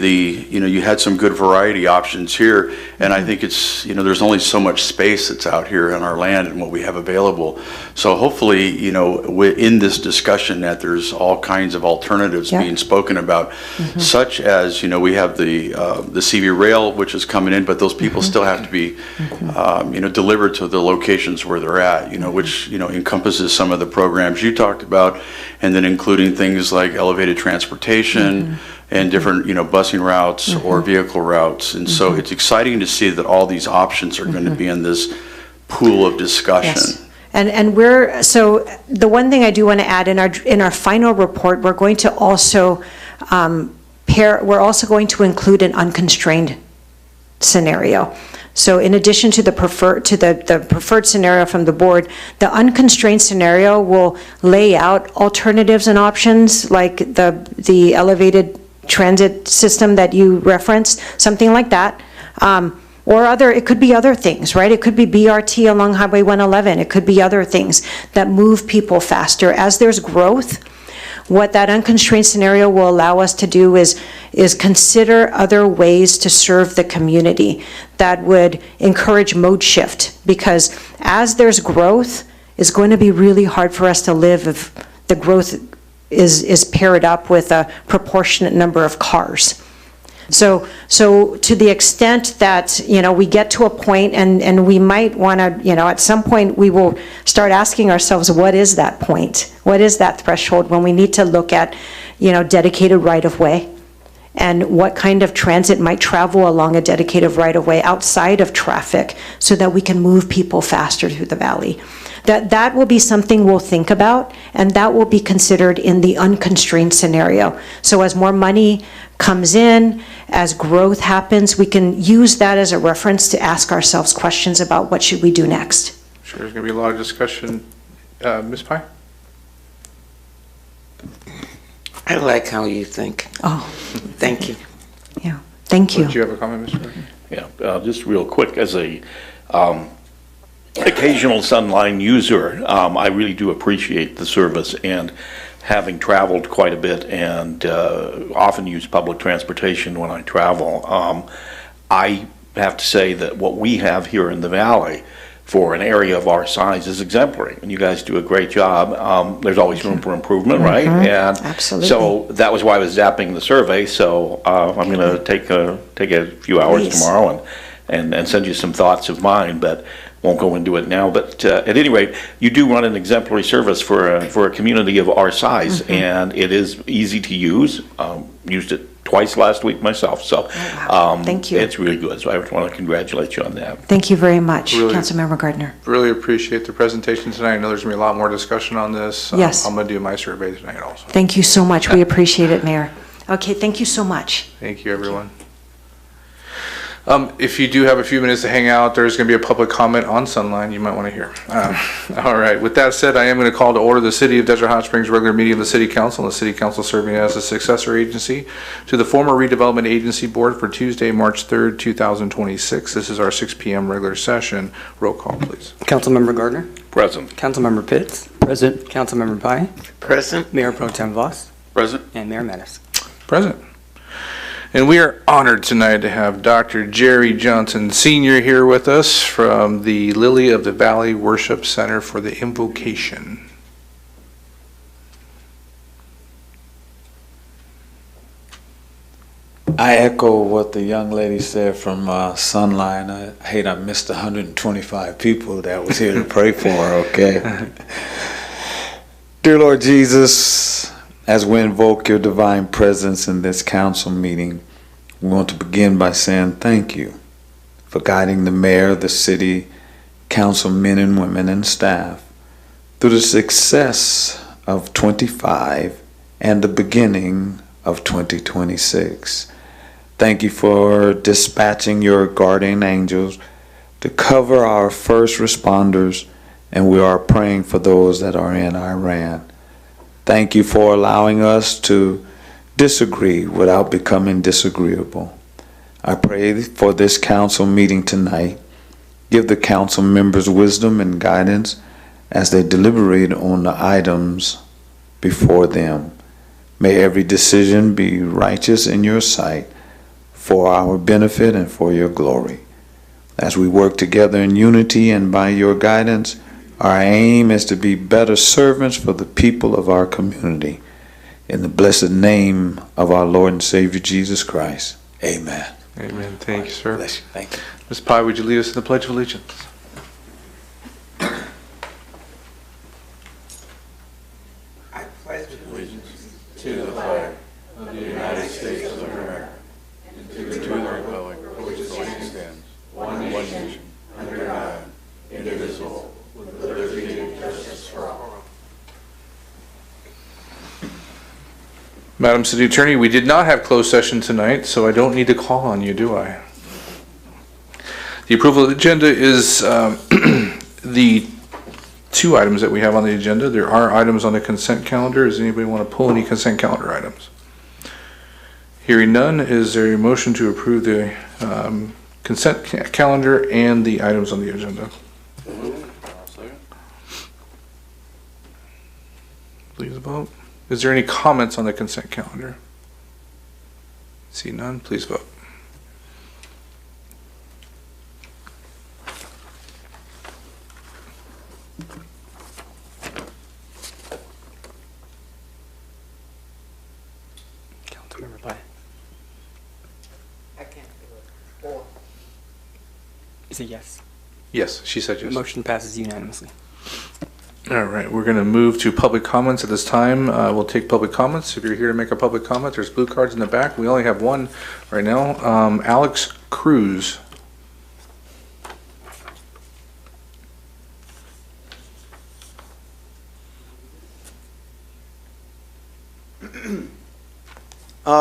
[SPEAKER 10] you know, you had some good variety options here, and I think it's, you know, there's only so much space that's out here on our land and what we have available. So hopefully, you know, in this discussion that there's all kinds of alternatives being spoken about, such as, you know, we have the CV rail, which is coming in, but those people still have to be, you know, delivered to the locations where they're at, you know, which, you know, encompasses some of the programs you talked about, and then including things like elevated transportation and different, you know, busing routes or vehicle routes. And so it's exciting to see that all these options are going to be in this pool of discussion.
[SPEAKER 8] Yes. And so the one thing I do want to add, in our final report, we're going to also we're also going to include an unconstrained scenario. So in addition to the preferred scenario from the board, the unconstrained scenario will lay out alternatives and options like the elevated transit system that you referenced, something like that. Or it could be other things, right? It could be BRT along Highway 111. It could be other things that move people faster. As there's growth, what that unconstrained scenario will allow us to do is consider other ways to serve the community that would encourage mode shift, because as there's growth, it's going to be really hard for us to live if the growth is paired up with a proportionate number of cars. So to the extent that, you know, we get to a point and we might want to, you know, at some point we will start asking ourselves, what is that point? What is that threshold when we need to look at, you know, dedicated right-of-way? And what kind of transit might travel along a dedicated right-of-way outside of traffic so that we can move people faster through the valley? That will be something we'll think about, and that will be considered in the unconstrained scenario. So as more money comes in, as growth happens, we can use that as a reference to ask ourselves questions about what should we do next.
[SPEAKER 1] Sure, there's going to be a lot of discussion. Ms. Pye?
[SPEAKER 11] I like how you think.
[SPEAKER 8] Oh,
[SPEAKER 11] Thank you.
[SPEAKER 8] yeah, thank you.
[SPEAKER 1] Did you have a comment, Mr. Burke?
[SPEAKER 12] Yeah, just real quick, as a occasional Sunline user, I really do appreciate the service, and having traveled quite a bit and often use public transportation when I travel, I have to say that what we have here in the valley for an area of our size is exemplary, and you guys do a great job. There's always room for improvement, right? And
[SPEAKER 8] Absolutely.
[SPEAKER 12] so that was why I was zapping the survey. So I'm going to take a few hours
[SPEAKER 8] Please.
[SPEAKER 12] tomorrow and send you some thoughts of mine, but won't go into it now. But at any rate, you do run an exemplary service for a community of our size, and it is easy to use. Used it twice last week myself, so
[SPEAKER 8] Thank you.
[SPEAKER 12] It's really good. So I want to congratulate you on that.
[SPEAKER 8] Thank you very much,
[SPEAKER 1] Really-
[SPEAKER 8] Councilmember Gardner.
[SPEAKER 1] Really appreciate the presentation tonight. I know there's going to be a lot more discussion on this.
[SPEAKER 8] Yes.
[SPEAKER 1] I'm going to do my survey tonight also.
[SPEAKER 8] Thank you so much. We appreciate it, Mayor. Okay, thank you so much.
[SPEAKER 1] Thank you, everyone. If you do have a few minutes to hang out, there's going to be a public comment on Sunline you might want to hear. All right, with that said, I am going to call to order the City of Desert Hot Springs regular meeting of the City Council, and the City Council serving as a successor agency to the former Redevelopment Agency Board for Tuesday, March 3rd, 2026. This is our 6 p.m. regular session. Roll call, please.
[SPEAKER 13] Councilmember Gardner,
[SPEAKER 12] Present.
[SPEAKER 13] Councilmember Pitts. Present. Councilmember Pye,
[SPEAKER 11] Present.
[SPEAKER 13] Mayor Pro Tem Voss,
[SPEAKER 10] President?
[SPEAKER 13] and Mayor Mattis.
[SPEAKER 1] Present. And we are honored tonight to have Dr. Jerry Johnson Sr. here with us from the Lily of the Valley Worship Center for the Invocation.
[SPEAKER 14] I echo what the young lady said from Sunline. I hate I missed 125 people that was here to pray for, okay? Dear Lord Jesus, as we invoke your divine presence in this council meeting, we want to begin by saying thank you for guiding the mayor, the city councilmen and women and staff, through the success of 25 and the beginning of 2026. Thank you for dispatching your guardian angels to cover our first responders, and we are praying for those that are in Iran. Thank you for allowing us to disagree without becoming disagreeable. I pray for this council meeting tonight. Give the council members wisdom and guidance as they deliberate on the items before them. May every decision be righteous in your sight for our benefit and for your glory. As we work together in unity and by your guidance, our aim is to be better servants for the people of our community. In the blessed name of our Lord and Savior Jesus Christ, amen.
[SPEAKER 1] Amen. Thank you, sir.
[SPEAKER 14] Bless you. Thank you.
[SPEAKER 1] Ms. Pye, would you lead us in the Pledge of Allegiance?
[SPEAKER 11] I pledge allegiance
[SPEAKER 10] To the flag of the United States of America and to the republic for which it stands, one nation, under God, indivisible, with liberty and justice for all.
[SPEAKER 1] Madam City Attorney, we did not have closed session tonight, so I don't need to call on you, do I? The approval of the agenda is the two items that we have on the agenda. There are items on the consent calendar. Does anybody want to pull any consent calendar items? Hearing none, is there a motion to approve the consent calendar and the items on the agenda? Please vote. Is there any comments on the consent calendar? See none, please vote.
[SPEAKER 13] Councilmember Pye.
[SPEAKER 11] I can't do it.
[SPEAKER 13] Is it yes?
[SPEAKER 1] Yes, she said yes.
[SPEAKER 13] Motion passes unanimously.
[SPEAKER 1] All right, we're going to move to public comments at this time. We'll take public comments. If you're here to make a public comment, there's blue cards in the back. We only have one right now. Alex Cruz.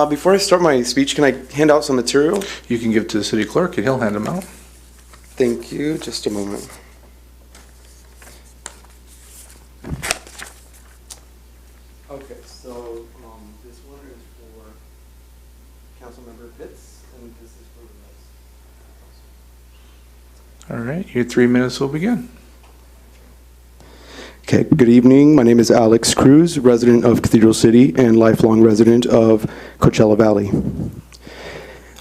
[SPEAKER 15] Before I start my speech, can I hand out some material?
[SPEAKER 1] You can give to the city clerk and he'll hand them out.
[SPEAKER 15] Thank you. Just a moment. Okay, so this one is for Councilmember Pitts, and this is for the rest.
[SPEAKER 1] All right, your 3 minutes will begin.
[SPEAKER 15] Okay, good evening. My name is Alex Cruz, resident of Cathedral City and lifelong resident of Coachella Valley.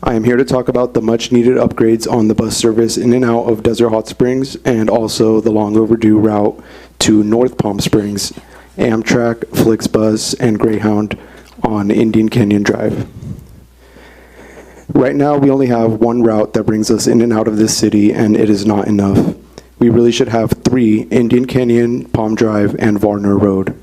[SPEAKER 15] I am here to talk about the much-needed upgrades on the bus service in and out of Desert Hot Springs and also the long overdue route to North Palm Springs, Amtrak, Flixbus, and Greyhound on Indian Canyon Drive. Right now, we only have one route that brings us in and out of this city, and it is not enough. We really should have 3: Indian Canyon, Palm Drive, and Varner Road.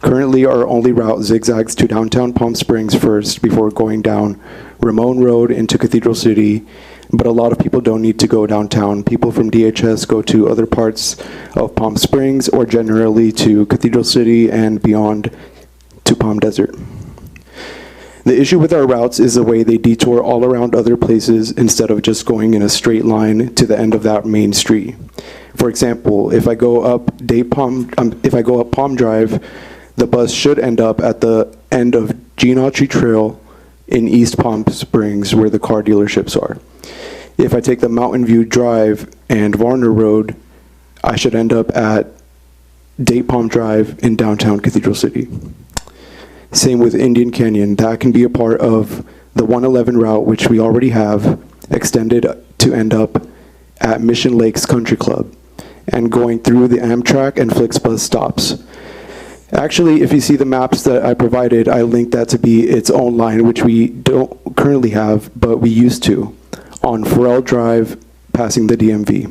[SPEAKER 15] Currently, our only route zigzags to downtown Palm Springs first before going down Ramon Road into Cathedral City, but a lot of people don't need to go downtown. People from DHS go to other parts of Palm Springs or generally to Cathedral City and beyond to Palm Desert. The issue with our routes is the way they detour all around other places instead of just going in a straight line to the end of that main street. For example, if I go up Palm Drive, the bus should end up at the end of Gene Autry Trail in East Palm Springs, where the car dealerships are. If I take the Mountain View Drive and Varner Road, I should end up at Date Palm Drive in downtown Cathedral City. Same with Indian Canyon. That can be a part of the 111 route, which we already have, extended to end up at Mission Lakes Country Club and going through the Amtrak and Flixbus stops. Actually, if you see the maps that I provided, I linked that to be its own line, which we don't currently have, but we used to, on Farrell Drive, passing the DMV.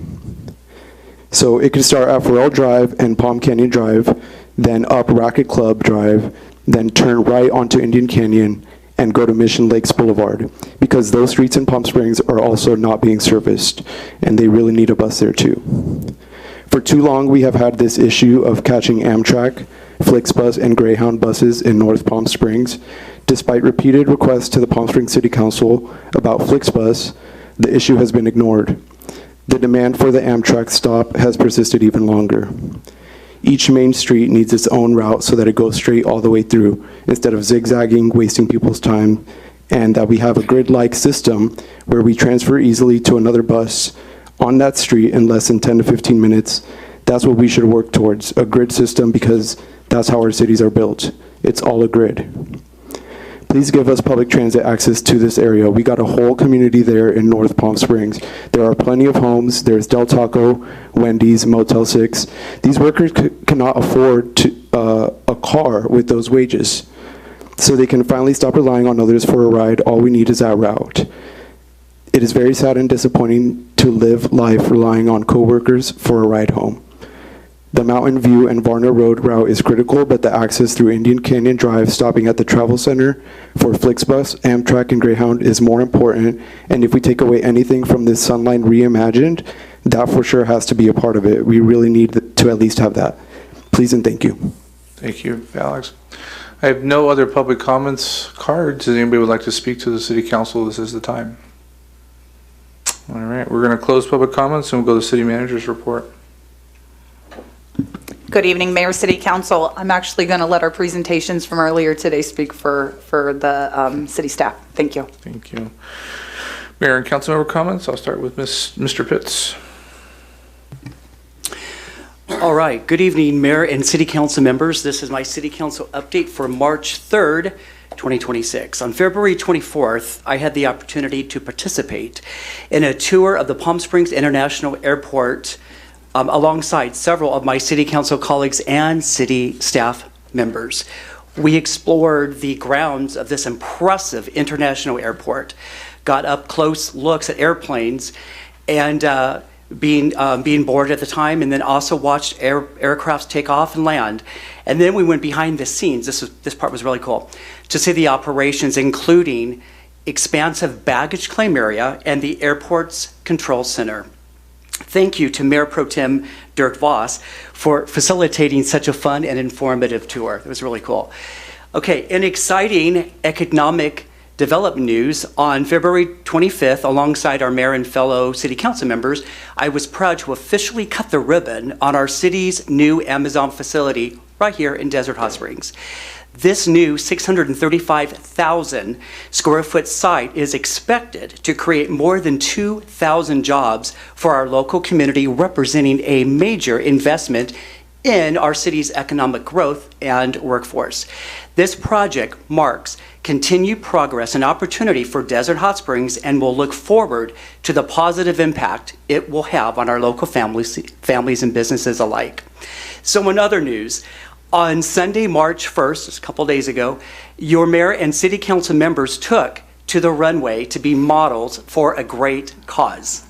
[SPEAKER 15] So it could start at Farrell Drive and Palm Canyon Drive, then up Racket Club Drive, then turn right onto Indian Canyon and go to Mission Lakes Boulevard, because those streets in Palm Springs are also not being serviced, and they really need a bus there too. For too long, we have had this issue of catching Amtrak, Flixbus, and Greyhound buses in North Palm Springs. Despite repeated requests to the Palm Springs City Council about Flixbus, the issue has been ignored. The demand for the Amtrak stop has persisted even longer. Each main street needs its own route so that it goes straight all the way through, instead of zigzagging, wasting people's time, and that we have a grid-like system where we transfer easily to another bus on that street in less than 10 to 15 minutes. That's what we should work towards, a grid system, because that's how our cities are built. It's all a grid. Please give us public transit access to this area. We got a whole community there in North Palm Springs. There are plenty of homes. There's Del Taco, Wendy's, Motel 6. These workers cannot afford a car with those wages. So they can finally stop relying on others for a ride. All we need is that route. It is very sad and disappointing to live life relying on coworkers for a ride home. The Mountain View and Varner Road route is critical, but the access through Indian Canyon Drive, stopping at the Travel Center for Flixbus, Amtrak, and Greyhound is more important. And if we take away anything from this Sunline Reimagined, that for sure has to be a part of it. We really need to at least have that. Please and thank you.
[SPEAKER 1] Thank you, Alex. I have no other public comments cards. Does anybody would like to speak to the city council? This is the time. All right, we're going to close public comments and we'll go to the city manager's report.
[SPEAKER 5] Good evening, Mayor, City Council. I'm actually going to let our presentations from earlier today speak for the city staff. Thank you.
[SPEAKER 1] Thank you. Mayor and council member comments. I'll start with Mr. Pitts.
[SPEAKER 9] All right, good evening, Mayor and City Council members. This is my City Council update for March 3rd, 2026. On February 24th, I had the opportunity to participate in a tour of the Palm Springs International Airport alongside several of my City Council colleagues and city staff members. We explored the grounds of this impressive international airport, got up close looks at airplanes and being boarded at the time, and then also watched aircrafts take off and land. And then we went behind the scenes. This part was really cool to see the operations, including expansive baggage claim area and the airport's control center. Thank you to Mayor Pro Tem Dirk Voss for facilitating such a fun and informative tour. It was really cool. Okay, in exciting economic development news, on February 25th, alongside our mayor and fellow city council members, I was proud to officially cut the ribbon on our city's new Amazon facility right here in Desert Hot Springs. This new 635,000 square foot site is expected to create more than 2,000 jobs for our local community, representing a major investment in our city's economic growth and workforce. This project marks continued progress and opportunity for Desert Hot Springs, and will look forward to the positive impact it will have on our local families and businesses alike. So in other news, on Sunday, March 1st, just a couple days ago, your mayor and city council members took to the runway to be models for a great cause.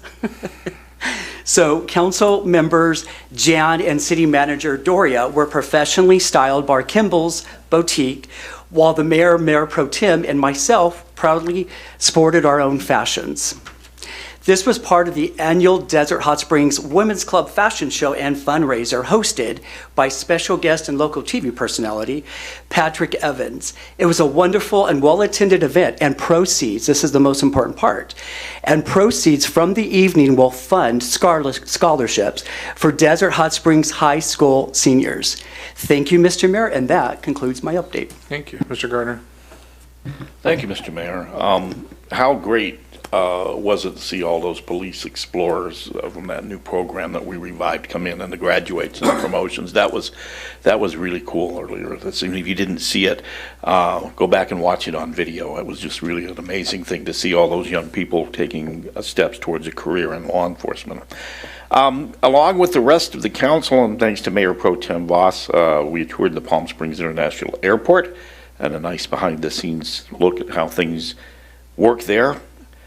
[SPEAKER 9] So council members Jan and city manager Doria were professionally styled by Kimball's Boutique, while the mayor, Mayor Pro Tem, and myself proudly sported our own fashions. This was part of the annual Desert Hot Springs Women's Club Fashion Show and fundraiser, hosted by special guest and local TV personality, Patrick Evans. It was a wonderful and well-attended event, and proceeds, this is the most important part, and proceeds from the evening will fund scholarships for Desert Hot Springs High School seniors. Thank you, Mr. Mayor, and that concludes my update.
[SPEAKER 1] Thank you. Mr. Gardner.
[SPEAKER 12] Thank you, Mr. Mayor. How great was it to see all those police explorers from that new program that we revived come in, and the graduates and the promotions? That was really cool earlier this evening. If you didn't see it, go back and watch it on video. It was just really an amazing thing to see all those young people taking steps towards a career in law enforcement. Along with the rest of the council, and thanks to Mayor Pro Tem Voss, we toured the Palm Springs International Airport, and a nice behind-the-scenes look at how things work there.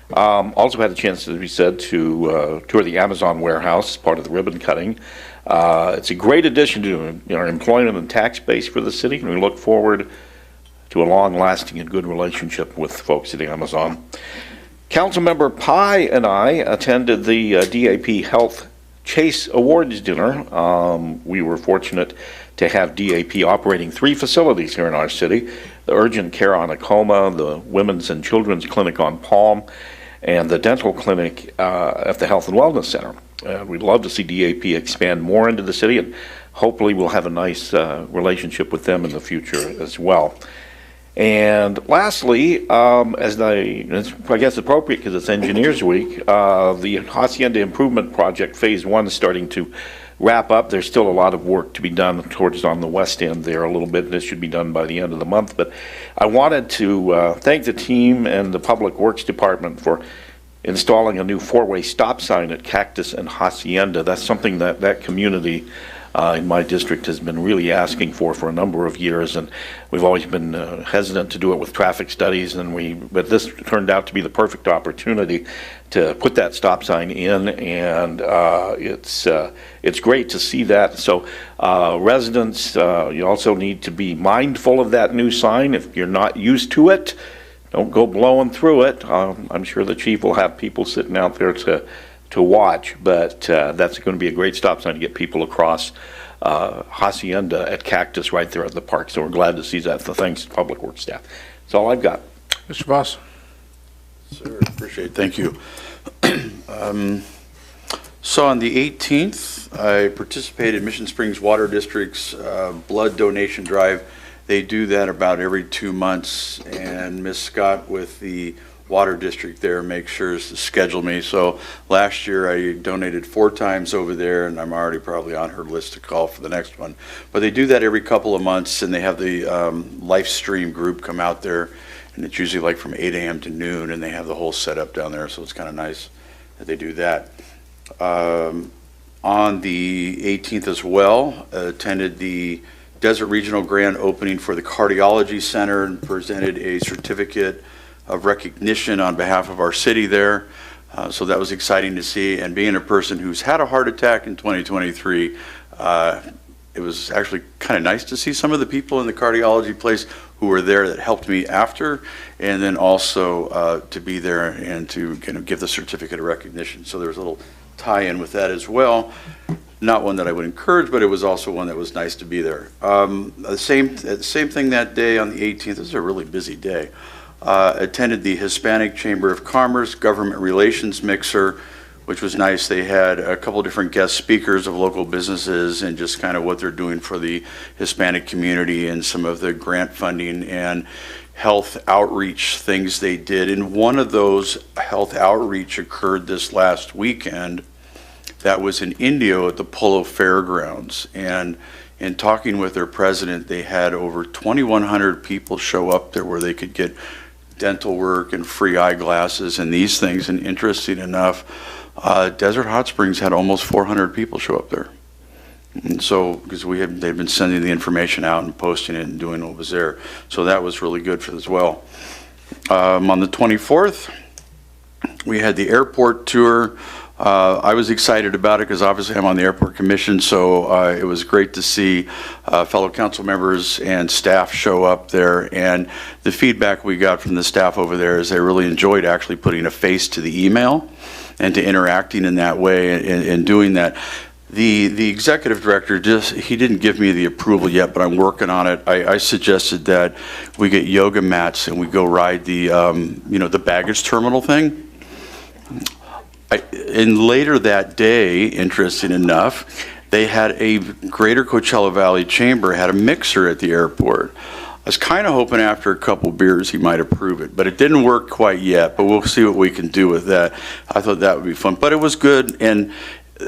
[SPEAKER 12] Also had a chance, as we said, to tour the Amazon warehouse, part of the ribbon cutting. It's a great addition to our employment and tax base for the city, and we look forward to a long-lasting and good relationship with folks at Amazon. Councilmember Pai and I attended the DAP Health Chase Awards dinner. We were fortunate to have DAP operating 3 facilities here in our city: the urgent care on Acoma, the Women's and Children's Clinic on Palm, and the dental clinic at the Health and Wellness Center. We'd love to see DAP expand more into the city, and hopefully we'll have a nice relationship with them in the future as well. And lastly, I guess appropriate because it's Engineers Week, the Hacienda Improvement Project Phase 1 is starting to wrap up. There's still a lot of work to be done towards on the west end there a little bit. This should be done by the end of the month. But I wanted to thank the team and the Public Works Department for installing a new 4-way stop sign at Cactus and Hacienda. That's something that that community in my district has been really asking for a number of years, and we've always been hesitant to do it with traffic studies, but this turned out to be the perfect opportunity to put that stop sign in, and it's great to see that. So residents, you also need to be mindful of that new sign. If you're not used to it, don't go blowing through it. I'm sure the chief will have people sitting out there to watch, but that's going to be a great stop sign to get people across Hacienda at Cactus right there at the park. So we're glad to see that. So thanks to Public Works staff. That's all I've got.
[SPEAKER 1] Mr. Voss.
[SPEAKER 10] Sir, appreciate it. Thank you. So on the 18th, I participated in Mission Springs Water District's blood donation drive. They do that about every 2 months, and Ms. Scott with the Water District there makes sure to schedule me. So last year I donated 4 times over there, and I'm already probably on her list to call for the next one. But they do that every couple of months, and they have the live stream group come out there, and it's usually like from 8 a.m. to noon, and they have the whole setup down there, so it's kind of nice that they do that. On the 18th as well, attended the Desert Regional Grand Opening for the Cardiology Center and presented a certificate of recognition on behalf of our city there. So that was exciting to see. And being a person who's had a heart attack in 2023, it was actually kind of nice to see some of the people in the cardiology place who were there that helped me after, and then also to be there and to kind of give the certificate of recognition. So there was a little tie-in with that as well. Not one that I would encourage, but it was also one that was nice to be there. The same thing that day on the 18th. This is a really busy day. Attended the Hispanic Chamber of Commerce Government Relations Mixer, which was nice. They had a couple different guest speakers of local businesses and just kind of what they're doing for the Hispanic community and some of the grant funding and health outreach things they did. And one of those health outreach occurred this last weekend. That was in Indio at the Polo Fairgrounds. And in talking with their president, they had over 2,100 people show up there where they could get dental work and free eyeglasses and these things. And interesting enough, Desert Hot Springs had almost 400 people show up there. And so, because they've been sending the information out and posting it and doing what was there. So that was really good for as well. On the 24th, we had the airport tour. I was excited about it because obviously I'm on the airport commission, so it was great to see fellow council members and staff show up there. And the feedback we got from the staff over there is they really enjoyed actually putting a face to the email and to interacting in that way and doing that. The executive director he didn't give me the approval yet, but I'm working on it. I suggested that we get yoga mats and we go ride the the baggage terminal thing. And later that day, interesting enough, they had a Greater Coachella Valley Chamber had a mixer at the airport. I was kind of hoping after a couple beers he might approve it, but it didn't work quite yet, but we'll see what we can do with that. I thought that would be fun, but it was good. And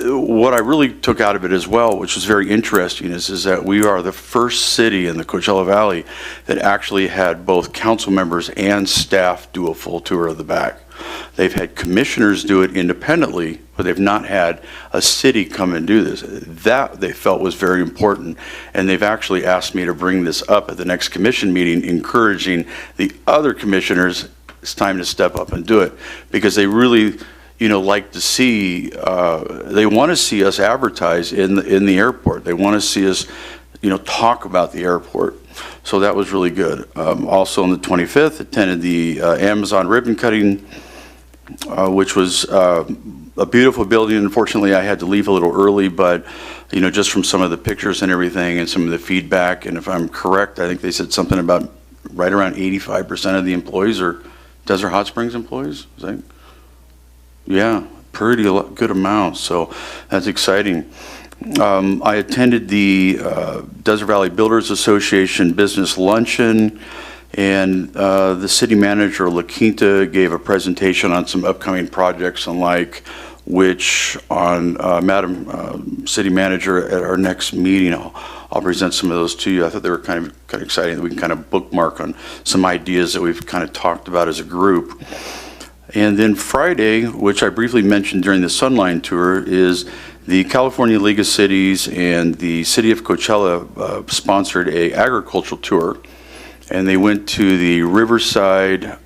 [SPEAKER 10] what I really took out of it as well, which was very interesting, is that we are the first city in the Coachella Valley that actually had both council members and staff do a full tour of the back. They've had commissioners do it independently, but they've not had a city come and do this. That they felt was very important, and they've actually asked me to bring this up at the next commission meeting, encouraging the other commissioners it's time to step up and do it, because they really like to see, they want to see us advertise in the airport. They want to see us, talk about the airport. So that was really good. Also on the 25th, attended the Amazon ribbon cutting which was a beautiful building. Unfortunately, I had to leave a little early, but, you know, just from some of the pictures and everything and some of the feedback, and if I'm correct, I think they said something about right around 85% of the employees are Desert Hot Springs employees, is that? Yeah, pretty good amount, so that's exciting. I attended the Desert Valley Builders Association Business Luncheon, and the city manager, La Quinta, gave a presentation on some upcoming projects and like, which on Madam City Manager, at our next meeting, I'll present some of those to you. I thought they were kind of exciting that we can kind of bookmark on some ideas that we've kind of talked about as a group. And then Friday, which I briefly mentioned during the Sunline tour, is the California League of Cities and the City of Coachella sponsored a agricultural tour. And they went to the Riverside,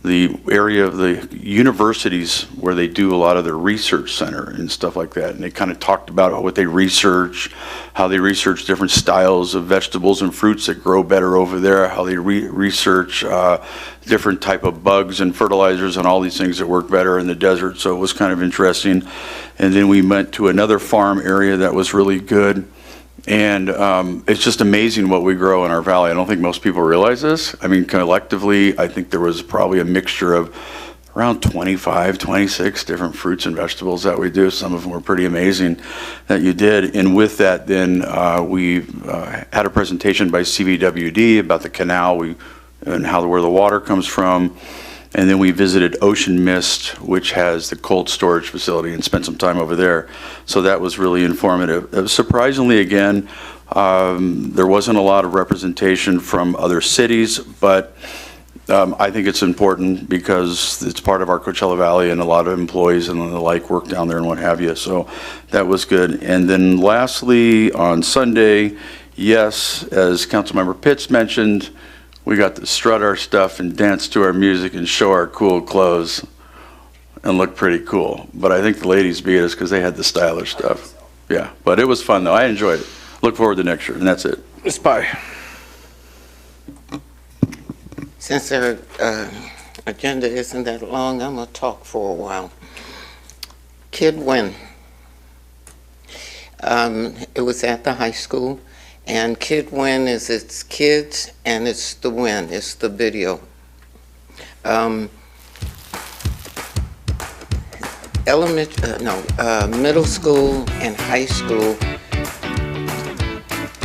[SPEAKER 10] the area of the universities where they do a lot of their research center and stuff like that. And they kind of talked about what they research, how they research different styles of vegetables and fruits that grow better over there, how they research different type of bugs and fertilizers and all these things that work better in the desert. So it was kind of interesting. And then we went to another farm area that was really good. And it's just amazing what we grow in our valley. I don't think most people realize this. I mean, collectively, I think there was probably a mixture of around 25, 26 different fruits and vegetables that we do. Some of them were pretty amazing that you did. And with that, then we had a presentation by CVWD about the canal and where the water comes from. And then we visited Ocean Mist, which has the cold storage facility, and spent some time over there. So that was really informative. Surprisingly, again, there wasn't a lot of representation from other cities, but I think it's important because it's part of our Coachella Valley, and a lot of employees and the like work down there and what have you. So that was good. And then lastly, on Sunday, yes, as Councilmember Pitts mentioned, we got to strut our stuff and dance to our music and show our cool clothes and look pretty cool. But I think the ladies beat us because they had the stylish stuff. Yeah, but it was fun though. I enjoyed it. Look forward to next year, and that's it.
[SPEAKER 1] Ms. Pye.
[SPEAKER 11] Since our agenda isn't that long, I'm going to talk for a while. Kid Win. It was at the high school. And Kid Win is it's kids and it's the win, it's the video. Middle school and high school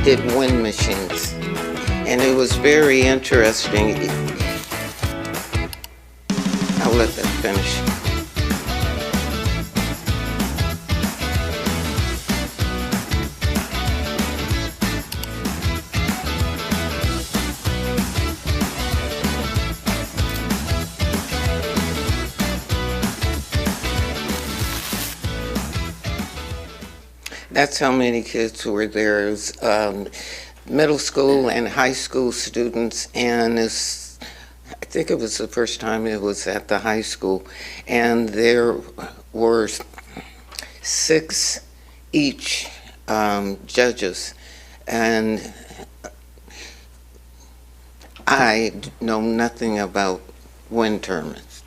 [SPEAKER 11] did win machines. And it was very interesting. I'll let that finish. That's how many kids were there. It was middle school and high school students, and I think it was the first time it was at the high school, and there were 6 each judges, and I know nothing about wind turbines,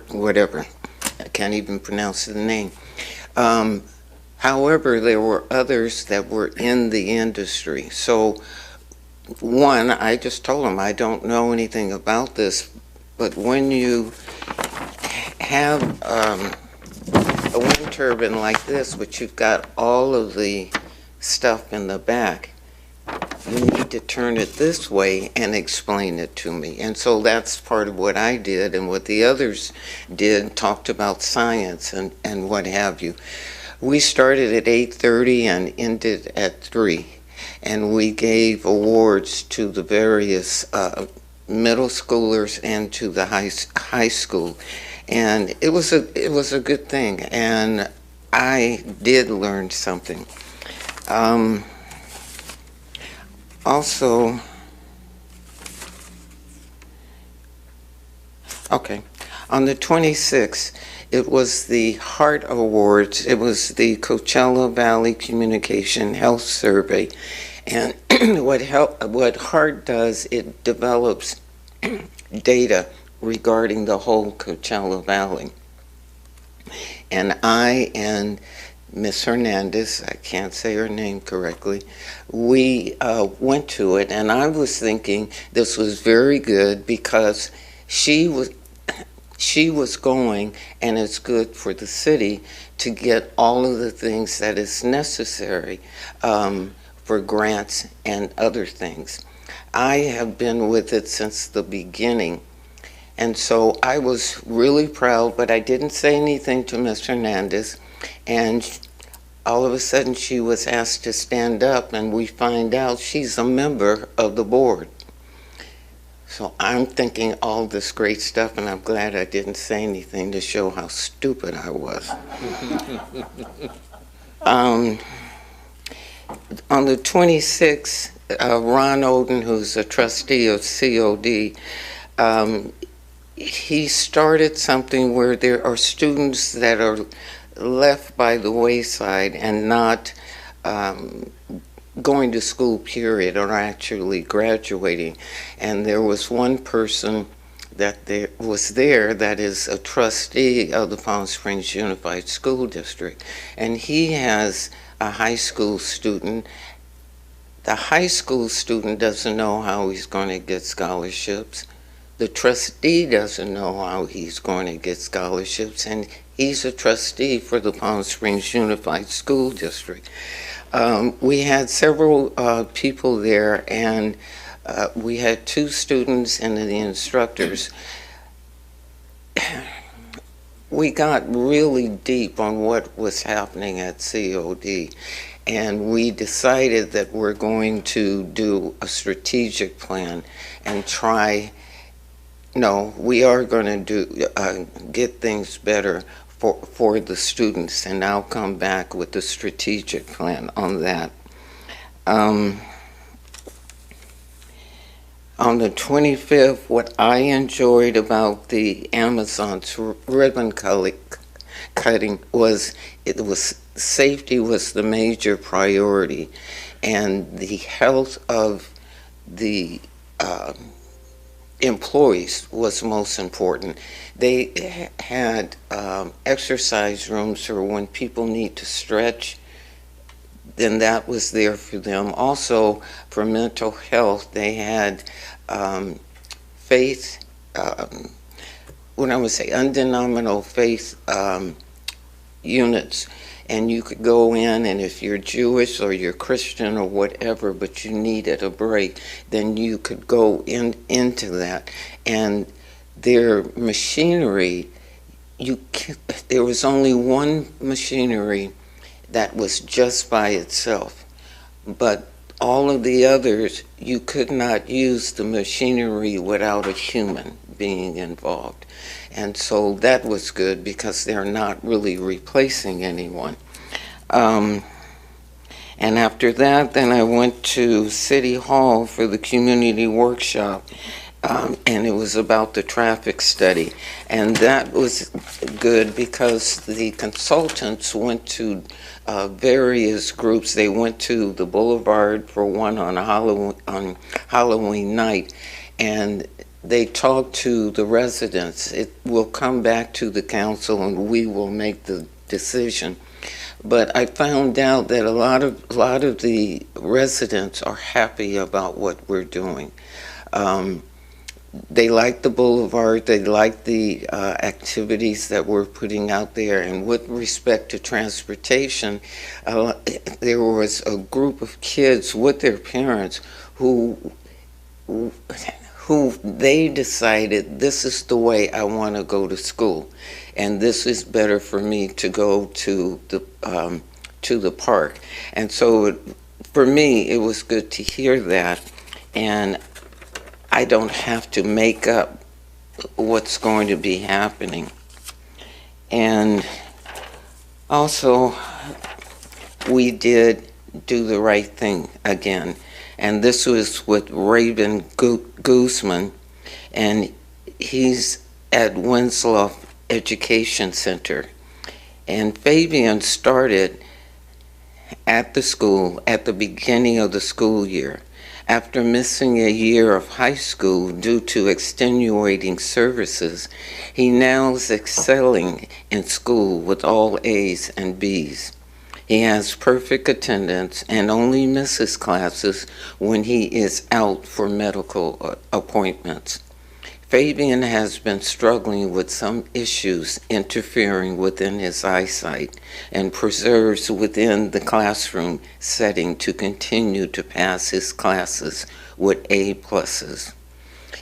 [SPEAKER 11] whatever. I can't even pronounce the name. However, there were others that were in the industry. So, one, I just told them I don't know anything about this, but when you have a wind turbine like this, which you've got all of the stuff in the back, you need to turn it this way and explain it to me. And so that's part of what I did, and what the others did, talked about science and what have you. We started at 8:30 and ended at 3, and we gave awards to the various middle schoolers and to the high school, and it was a good thing, and I did learn something. Also, okay, on the 26th. It was the HEART Awards. It was the Coachella Valley Communication Health Survey. And what HEART does, it develops data regarding the whole Coachella Valley. And I and Ms. Hernandez, I can't say her name correctly, we went to it, and I was thinking this was very good because she was going, and it's good for the city to get all of the things that is necessary for grants and other things. I have been with it since the beginning, and so I was really proud, but I didn't say anything to Ms. Hernandez, and all of a sudden she was asked to stand up, and we find out she's a member of the board. So I'm thinking all this great stuff, and I'm glad I didn't say anything to show how stupid I was. On the 26th, Ron Oden, who's a trustee of COD, he started something where there are students that are left by the wayside and not going to school, period, or actually graduating. And there was one person that was there that is a trustee of the Palm Springs Unified School District. And he has a high school student. The high school student doesn't know how he's going to get scholarships. The trustee doesn't know how he's going to get scholarships, and he's a trustee for the Palm Springs Unified School District. We had several people there, and we had 2 students and the instructors. We got really deep on what was happening at COD, and we decided that we're going to do a strategic plan and try. No, we are going to get things better for the students, and I'll come back with the strategic plan on that. On the 25th, what I enjoyed about the Amazon's ribbon cutting was safety was the major priority, and the health of the employees was most important. They had exercise rooms for when people need to stretch, then that was there for them. Also, for mental health, they had faith, what I would say, undenominational faith units. And you could go in, and if you're Jewish or you're Christian or whatever, but you needed a break, then you could go into that. And their machinery, there was only one machinery that was just by itself. But all of the others, you could not use the machinery without a human being involved. And so that was good because they're not really replacing anyone. And after that, then I went to City Hall for the community workshop, and it was about the traffic study. And that was good because the consultants went to various groups. They went to the Boulevard for one on Halloween night, and they talked to the residents. It will come back to the council, and we will make the decision. But I found out that a lot of the residents are happy about what we're doing. They like the boulevard. They like the activities that we're putting out there. And with respect to transportation, there was a group of kids with their parents who they decided, this is the way I want to go to school, and this is better for me to go to the park. And so for me, it was good to hear that, and I don't have to make up what's going to be happening. And also, we did do the right thing again. And this was with Raven Guzman, and he's at Winslow Education Center. And Fabian started at the school at the beginning of the school year. After missing a year of high school due to extenuating services, he now is excelling in school with all A's and B's. He has perfect attendance and only misses classes when he is out for medical appointments. Fabian has been struggling with some issues interfering within his eyesight and perseveres within the classroom setting to continue to pass his classes with A+.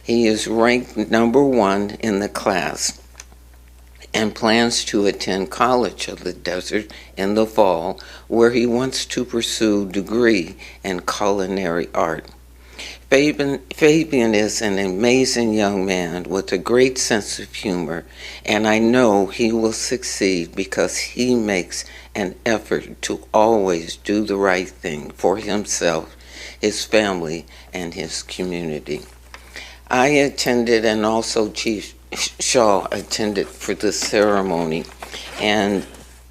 [SPEAKER 11] He is ranked #1 in the class and plans to attend College of the Desert in the fall, where he wants to pursue a degree in culinary art. Fabian is an amazing young man with a great sense of humor, and I know he will succeed because he makes an effort to always do the right thing for himself, his family, and his community. I attended, and also Chief Shaw attended for the ceremony, and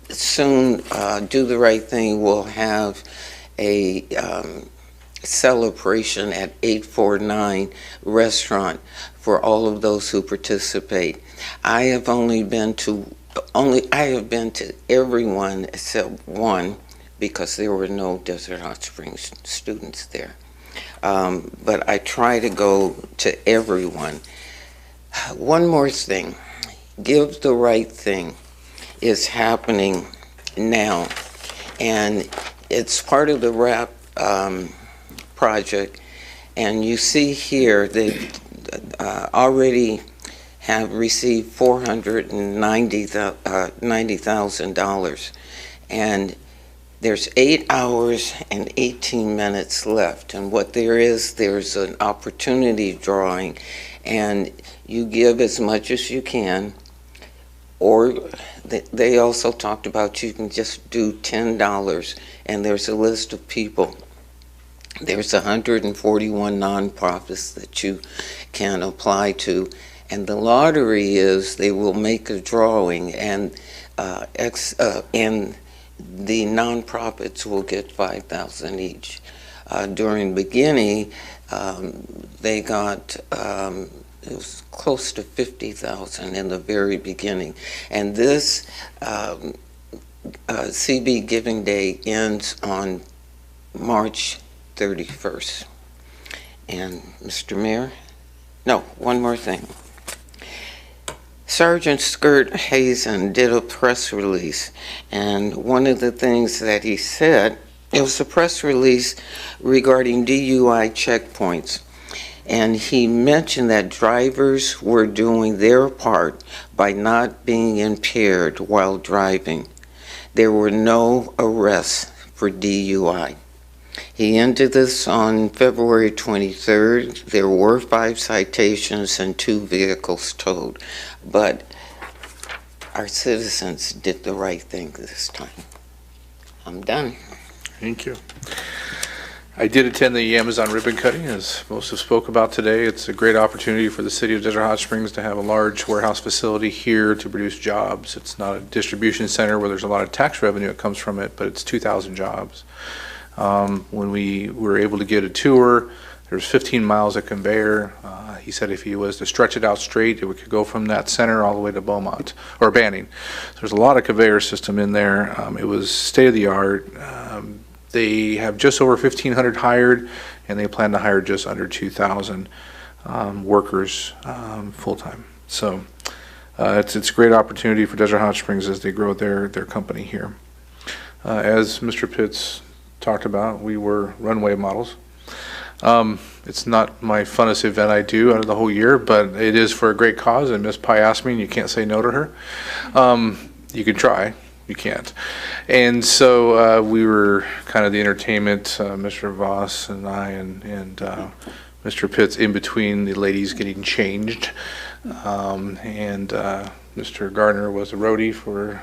[SPEAKER 11] soon Do the Right Thing will have a celebration at 849 restaurant for all of those who participate. I have been to everyone except one because there were no Desert Hot Springs students there. But I try to go to everyone. One more thing, Give the Right Thing is happening now, and it's part of the RAP project, and you see here they already have received $490,000, and there's 8 hours and 18 minutes left, and what there's an opportunity drawing, and you give as much as you can, or they also talked about you can just do $10, and there's a list of people. There's 141 nonprofits that you can apply to, and the lottery is they will make a drawing, and the nonprofits will get $5,000 each. During the beginning, they got it was close to $50,000 in the very beginning, and this CB Giving Day ends on March 31st. And Mr. Mayor, no, one more thing. Sergeant Skirt Hazen did a press release, and one of the things that he said, it was a press release regarding DUI checkpoints, and he mentioned that drivers were doing their part by not being impaired while driving. There were no arrests for DUI. He ended this on February 23rd. There were 5 citations and 2 vehicles towed, but our citizens did the right thing this time. I'm done.
[SPEAKER 1] Thank you. I did attend the Amazon ribbon cutting, as most have spoke about today. It's a great opportunity for the city of Desert Hot Springs to have a large warehouse facility here to produce jobs. It's not a distribution center where there's a lot of tax revenue that comes from it, but it's 2,000 jobs. When we were able to get a tour, there's 15 miles of conveyor. He said if he was to stretch it out straight, it could go from that center all the way to Beaumont, or Banning. There's a lot of conveyor system in there. It was state-of-the-art. They have just over 1,500 hired, and they plan to hire just under 2,000 workers full-time. So it's a great opportunity for Desert Hot Springs as they grow their company here. As Mr. Pitts talked about, we were runway models. It's not my funnest event I do out of the whole year, but it is for a great cause, and Miss Pye asked me, and you can't say no to her. You can try, you can't. And so we were kind of the entertainment, Mr. Voss and I and Mr. Pitts in between the ladies getting changed. Mr. Gardner was a roadie for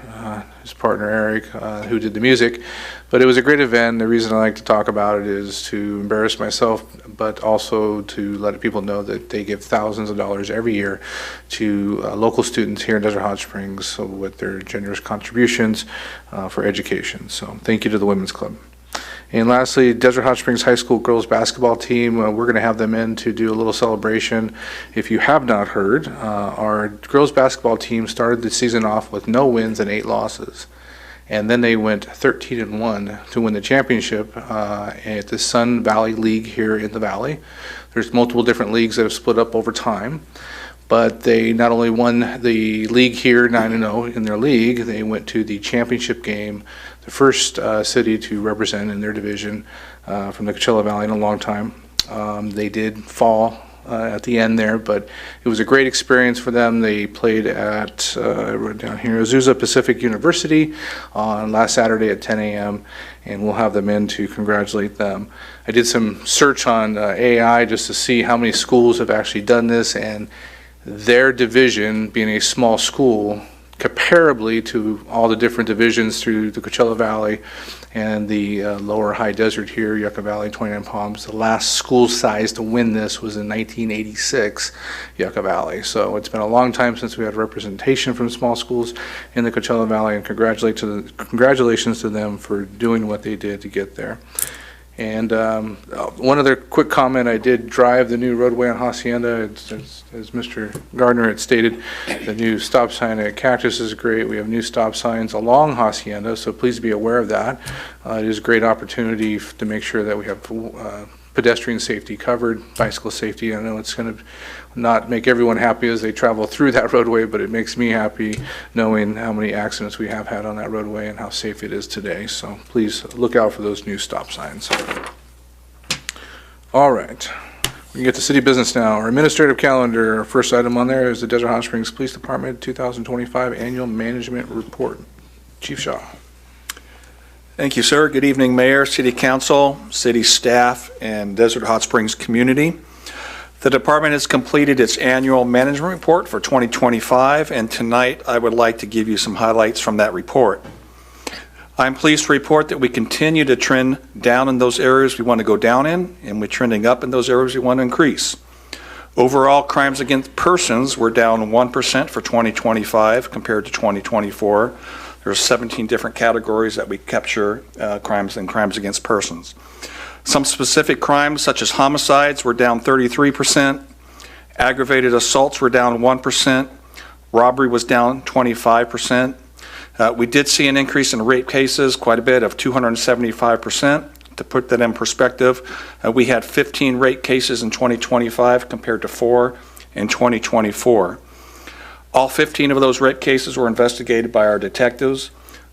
[SPEAKER 1] his partner Eric, who did the music. But it was a great event. The reason I like to talk about it is to embarrass myself, but also to let people know that they give thousands of dollars every year to local students here in Desert Hot Springs with their generous contributions for education. So thank you to the Women's Club. And lastly, Desert Hot Springs High School girls basketball team, we're going to have them in to do a little celebration. If you have not heard, our girls basketball team started the season off with no wins and 8 losses. And then they went 13-1 to win the championship at the Sun Valley League here in the Valley. There's multiple different leagues that have split up over time. But they not only won the league here 9-0 in their league, they went to the championship game, the first city to represent in their division from the Coachella Valley in a long time. They did fall at the end there, but it was a great experience for them. They played at, I wrote down here, Azusa Pacific University on last Saturday at 10 a.m., and we'll have them in to congratulate them. I did some search on AI just to see how many schools have actually done this, and their division, being a small school, comparably to all the different divisions through the Coachella Valley and the lower high desert here, Yucca Valley, 29 Palms, the last school size to win this was in 1986, Yucca Valley. So it's been a long time since we had representation from small schools in the Coachella Valley, and congratulations to them for doing what they did to get there. And one other quick comment, I did drive the new roadway on Hacienda. As Mr. Gardner had stated, the new stop sign at Cactus is great. We have new stop signs along Hacienda, so please be aware of that. It is a great opportunity to make sure that we have pedestrian safety covered, bicycle safety. I know it's going to not make everyone happy as they travel through that roadway, but it makes me happy knowing how many accidents we have had on that roadway and how safe it is today. So please look out for those new stop signs. All right, we can get to city business now. Our administrative calendar, our first item on there is the Desert Hot Springs Police Department 2025 Annual Management Report. Chief Shaw.
[SPEAKER 2] Thank you, sir. Good evening, Mayor, City Council, city staff, and Desert Hot Springs community. The department has completed its annual management report for 2025, and tonight I would like to give you some highlights from that report. I'm pleased to report that we continue to trend down in those areas we want to go down in, and we're trending up in those areas we want to increase. Overall, crimes against persons were down 1% for 2025 compared to 2024. There's 17 different categories that we capture crimes against persons. Some specific crimes, such as homicides, were down 33%. Aggravated assaults were down 1%. Robbery was down 25%. We did see an increase in rape cases, quite a bit, of 275%. To put that in perspective, we had 15 rape cases in 2025 compared to 4 in 2024. All 15 of those rape cases were investigated by our detectives.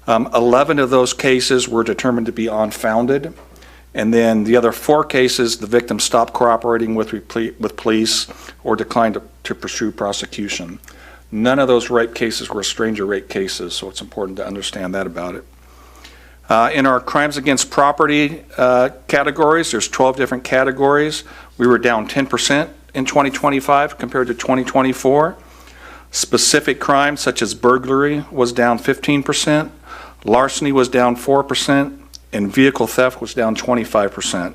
[SPEAKER 2] 11 of those cases were determined to be unfounded. And then the other 4 cases, the victim stopped cooperating with police or declined to pursue prosecution. None of those rape cases were stranger rape cases, so it's important to understand that about it. In our crimes against property categories, there's 12 different categories. We were down 10% in 2025 compared to 2024. Specific crimes such as burglary was down 15%, larceny was down 4%, and vehicle theft was down 25%.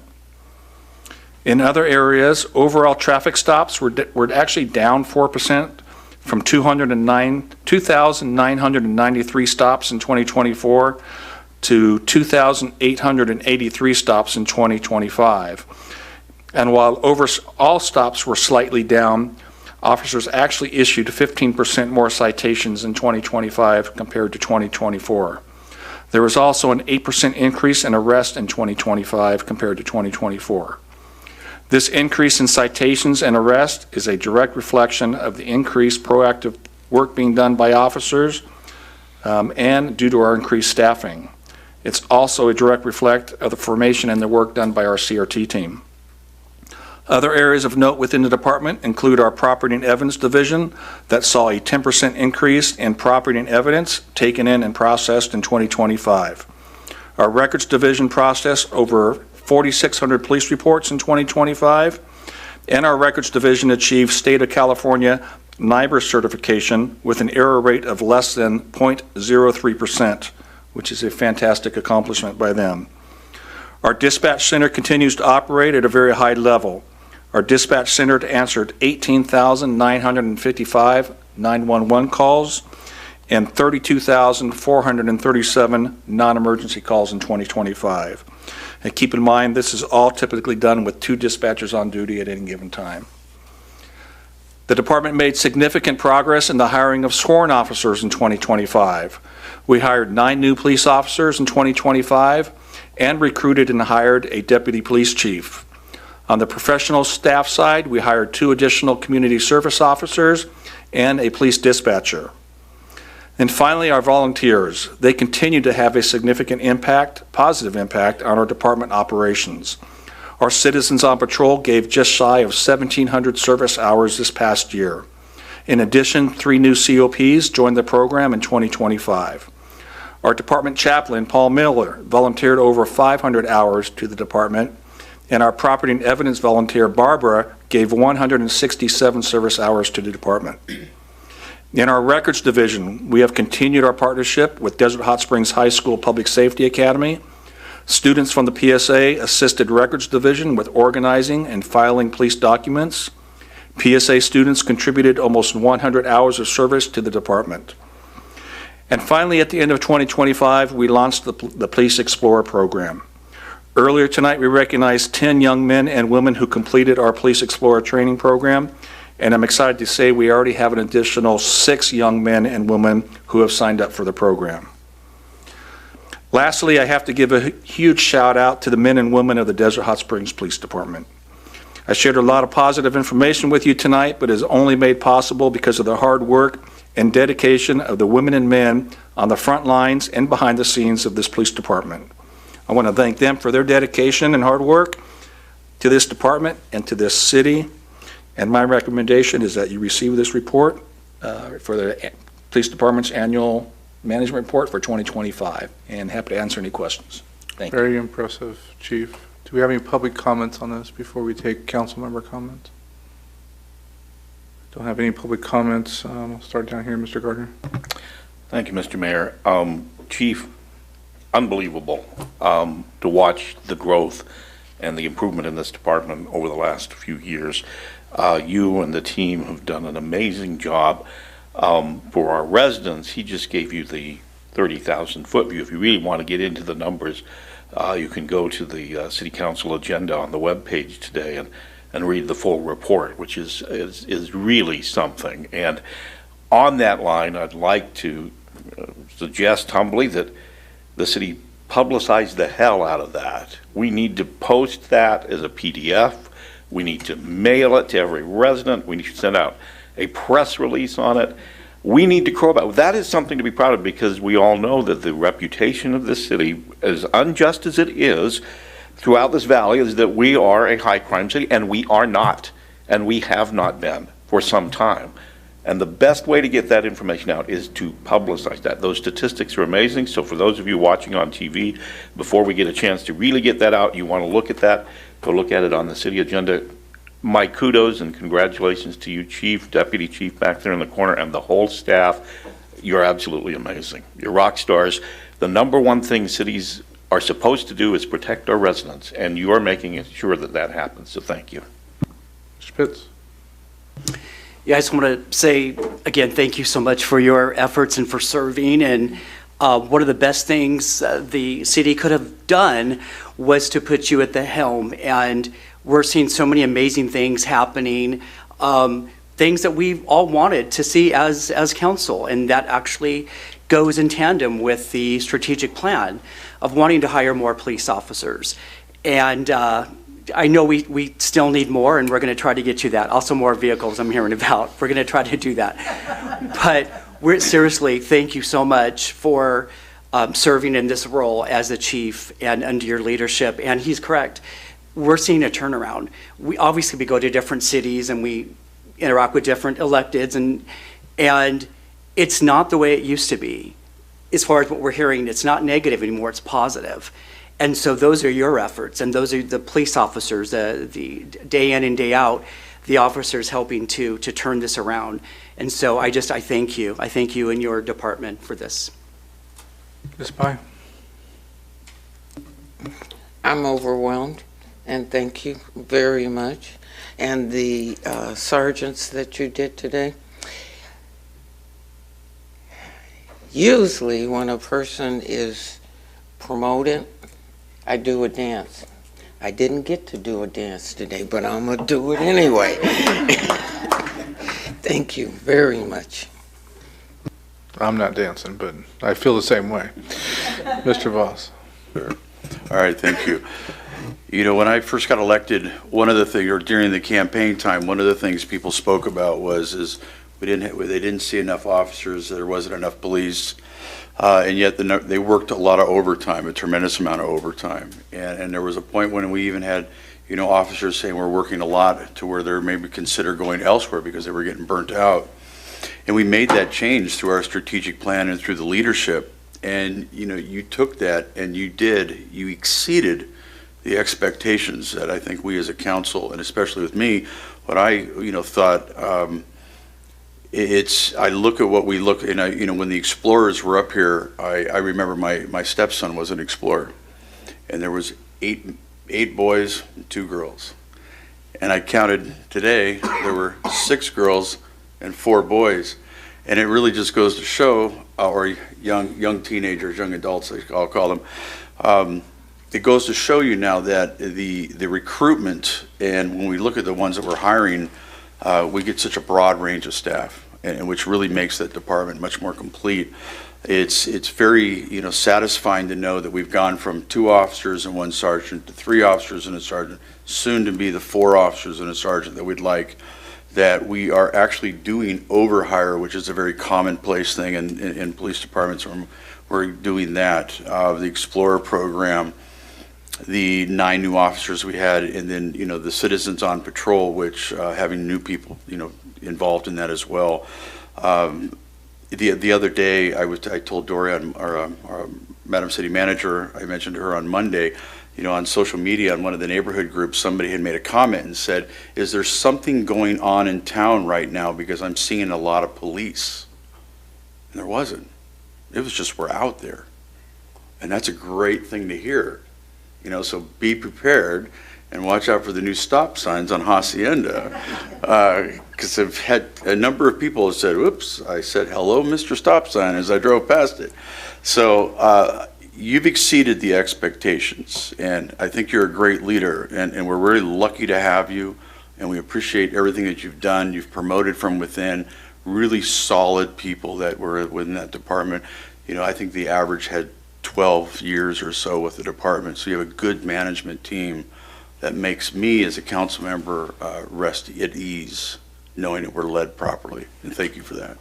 [SPEAKER 2] In other areas, overall traffic stops were actually down 4% from 2,993 stops in 2024 to 2,883 stops in 2025. And while all stops were slightly down, officers actually issued 15% more citations in 2025 compared to 2024. There was also an 8% increase in arrests in 2025 compared to 2024. This increase in citations and arrests is a direct reflection of the increased proactive work being done by officers and due to our increased staffing. It's also a direct reflect of the formation and the work done by our CRT team. Other areas of note within the department include our property and evidence division that saw a 10% increase in property and evidence taken in and processed in 2025. Our records division processed over 4,600 police reports in 2025, and our records division achieved State of California NIBR certification with an error rate of less than 0.03%, which is a fantastic accomplishment by them. Our dispatch center continues to operate at a very high level. Our dispatch center answered 18,955 911 calls and 32,437 non-emergency calls in 2025. And keep in mind, this is all typically done with 2 dispatchers on duty at any given time. The department made significant progress in the hiring of sworn officers in 2025. We hired 9 new police officers in 2025 and recruited and hired a deputy police chief. On the professional staff side, we hired 2 additional community service officers and a police dispatcher. And finally, our volunteers. They continue to have a significant impact, positive impact, on our department operations. Our Citizens on Patrol gave just shy of 1,700 service hours this past year. In addition, 3 new COPs joined the program in 2025. Our department chaplain, Paul Miller, volunteered over 500 hours to the department, and our property and evidence volunteer, Barbara, gave 167 service hours to the department. In our records division, we have continued our partnership with Desert Hot Springs High School Public Safety Academy. Students from the PSA assisted records division with organizing and filing police documents. PSA students contributed almost 100 hours of service to the department. And finally, at the end of 2025, we launched the Police Explorer program. Earlier tonight, we recognized 10 young men and women who completed our Police Explorer training program. And I'm excited to say we already have an additional 6 young men and women who have signed up for the program. Lastly, I have to give a huge shout out to the men and women of the Desert Hot Springs Police Department. I shared a lot of positive information with you tonight, but it is only made possible because of the hard work and dedication of the women and men on the front lines and behind the scenes of this police department. I want to thank them for their dedication and hard work to this department and to this city. And my recommendation is that you receive this report for the Police Department's annual management report for 2025, and happy to answer any questions. Thank you.
[SPEAKER 1] Very impressive, Chief. Do we have any public comments on this before we take council member comments? Don't have any public comments. I'll start down here, Mr. Gardner.
[SPEAKER 12] Thank you, Mr. Mayor. Chief, unbelievable to watch the growth and the improvement in this department over the last few years. You and the team have done an amazing job. For our residents, he just gave you the 30,000 foot view. If you really want to get into the numbers, you can go to the City Council agenda on the webpage today and read the full report, which is really something. And on that line, I'd like to suggest humbly that the city publicize the hell out of that. We need to post that as a PDF. We need to mail it to every resident. We need to send out a press release on it. We need to crow about it. That is something to be proud of, because we all know that the reputation of this city, as unjust as it is throughout this valley, is that we are a high crime city, and we are not, and we have not been for some time. And the best way to get that information out is to publicize that. Those statistics are amazing. So for those of you watching on TV, before we get a chance to really get that out, you want to look at that, go look at it on the city agenda. My kudos and congratulations to you, Chief, Deputy Chief back there in the corner, and the whole staff. You're absolutely amazing. You're rock stars. The number one thing cities are supposed to do is protect our residents, and you are making sure that that happens. So thank you.
[SPEAKER 1] Mr. Pitts.
[SPEAKER 9] Yeah, I just want to say, again, thank you so much for your efforts and for serving. And one of the best things the city could have done was to put you at the helm. And we're seeing so many amazing things happening, things that we've all wanted to see as council. And that actually goes in tandem with the strategic plan of wanting to hire more police officers. And I know we still need more, and we're going to try to get you that. Also more vehicles I'm hearing about. We're going to try to do that. But seriously, thank you so much for serving in this role as a chief and under your leadership. And he's correct. We're seeing a turnaround. We go to different cities and we interact with different electeds, and it's not the way it used to be. As far as what we're hearing, it's not negative anymore, it's positive. And so those are your efforts, and those are the police officers, the day in and day out, the officers helping to turn this around. And so I thank you. I thank you and your department for this.
[SPEAKER 1] Ms. Pye.
[SPEAKER 11] I'm overwhelmed, and thank you very much. And the sergeants that you did today. Usually when a person is promoted, I do a dance. I didn't get to do a dance today, but I'm gonna do it anyway. Thank you very much.
[SPEAKER 1] I'm not dancing, but I feel the same way. Mr. Voss.
[SPEAKER 10] Sure. All right, thank you. You know, when I first got elected, one of the things, or during the campaign time, one of the things people spoke about was they didn't see enough officers, there wasn't enough police, and yet they worked a lot of overtime, a tremendous amount of overtime. And there was a point when we even had, you know, officers saying we're working a lot to where they're maybe consider going elsewhere because they were getting burnt out. And we made that change through our strategic plan and through the leadership. And, you know, you took that and you exceeded the expectations that I think we as a council, and especially with me, what I, you know, thought, I look at what we look, and you know, when the Explorers were up here, I remember my stepson was an Explorer, and there was eight boys and 2 girls. And I counted today, there were 6 girls and 4 boys. And it really just goes to show, or young teenagers, young adults, I'll call them, it goes to show you now that the recruitment, and when we look at the ones that we're hiring, we get such a broad range of staff, and which really makes that department much more complete. It's very, you know, satisfying to know that we've gone from 2 officers and 1 sergeant to 3 officers and a sergeant, soon to be the 4 officers and a sergeant that we'd like. That we are actually doing overhire, which is a very commonplace thing in police departments. We're doing that. The Explorer program, the 9 new officers we had, and then, you know, the Citizens on Patrol, which having new people, you know, involved in that as well. The other day, I told Doria, our Madam City Manager, I mentioned to her on Monday, you know, on social media, on one of the neighborhood groups, somebody had made a comment and said, is there something going on in town right now because I'm seeing a lot of police? And there wasn't. It was just we're out there. And that's a great thing to hear. You know, so be prepared and watch out for the new stop signs on Hacienda. Because I've had a number of people have said, oops, I said, hello, Mr. Stop Sign, as I drove past it. So, you've exceeded the expectations, and I think you're a great leader, and we're really lucky to have you, and we appreciate everything that you've done. You've promoted from within really solid people that were within that department. You know, I think the average had 12 years or so with the department, so you have a good management team that makes me as a council member rest at ease knowing that we're led properly, and thank you for that.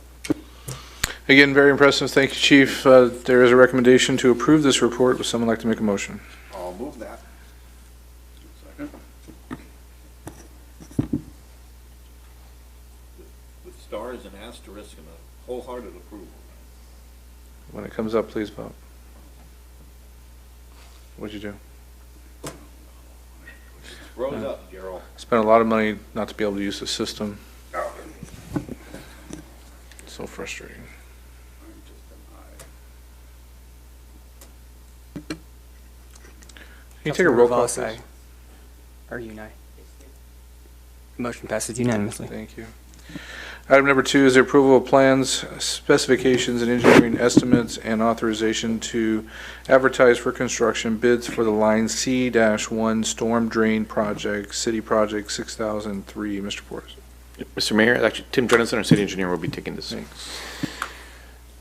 [SPEAKER 1] Again, very impressive. Thank you, Chief. There is a recommendation to approve this report. Would someone like to make a motion?
[SPEAKER 6] I'll move that.
[SPEAKER 10] Second.
[SPEAKER 6] With stars and asterisks and a wholehearted approval.
[SPEAKER 1] When it comes up, please vote. What'd you do?
[SPEAKER 6] Rose up, Gerald.
[SPEAKER 1] Spent a lot of money not to be able to use the system. So frustrating. Can you take a roll call, please?
[SPEAKER 13] Are you aye? Motion passes unanimously.
[SPEAKER 1] Thank you. Item number 2 is the approval of plans, specifications, and engineering estimates and authorization to advertise for construction bids for the Line C-1 Storm Drain Project, City Project 6003. Mr. Porras.
[SPEAKER 12] Mr. Mayor, actually, Tim Drenison, our city engineer, will be taking this.
[SPEAKER 1] Thanks.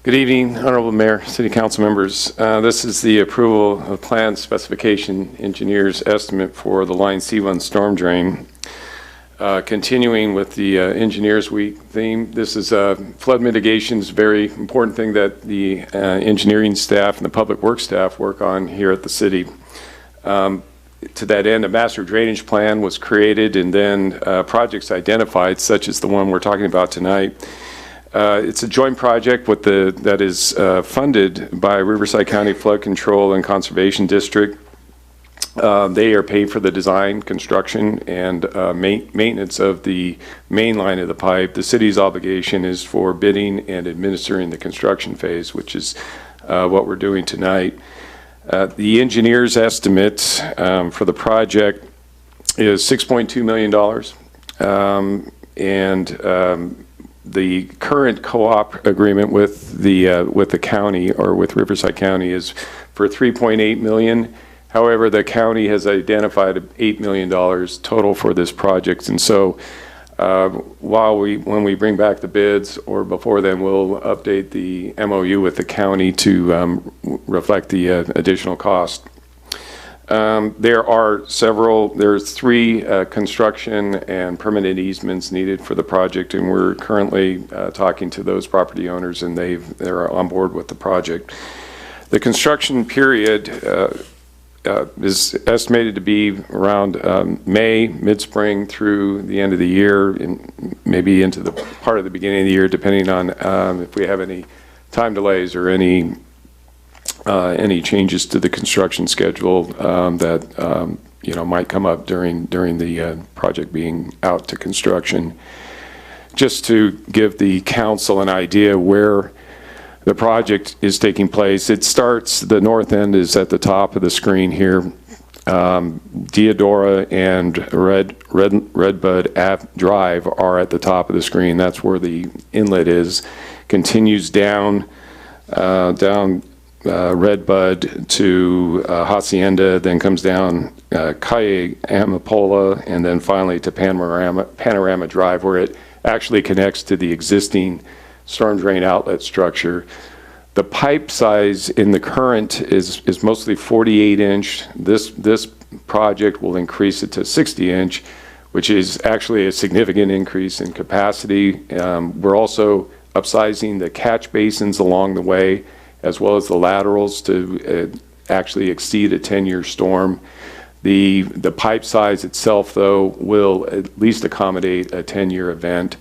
[SPEAKER 16] Good evening, Honorable Mayor, City Council members. This is the approval of plan specification engineer's estimate for the Line C1 storm drain. Continuing with the Engineers Week theme, this is flood mitigation is a very important thing that the engineering staff and the public works staff work on here at the city. To that end, a master drainage plan was created and then projects identified, such as the one we're talking about tonight. It's a joint project that is funded by Riverside County Flood Control and Conservation District. They are paid for the design, construction, and maintenance of the main line of the pipe. The city's obligation is for bidding and administering the construction phase, which is what we're doing tonight. The engineer's estimate for the project is $6.2 million. The current co-op agreement with the county, or with Riverside County, is for $3.8 million. However, the county has identified $8 million total for this project, and so when we bring back the bids, or before then, we'll update the MOU with the county to reflect the additional cost. There's 3 construction and permanent easements needed for the project, and we're currently talking to those property owners, and they're on board with the project. The construction period is estimated to be around May, mid-spring through the end of the year, and maybe into the part of the beginning of the year, depending on if we have any time delays or any changes to the construction schedule that might come up during the project being out to construction. Just to give the council an idea where the project is taking place, it starts, the north end is at the top of the screen here. Deodora and Redbud Drive are at the top of the screen. That's where the inlet is. Continues down Redbud to Hacienda, then comes down Calle Amapola, and then finally to Panorama Drive, where it actually connects to the existing storm drain outlet structure. The pipe size in the current is mostly 48-inch. This project will increase it to 60-inch, which is actually a significant increase in capacity. We're also upsizing the catch basins along the way, as well as the laterals to actually exceed a 10-year storm. The pipe size itself, though, will at least accommodate a 10-year event.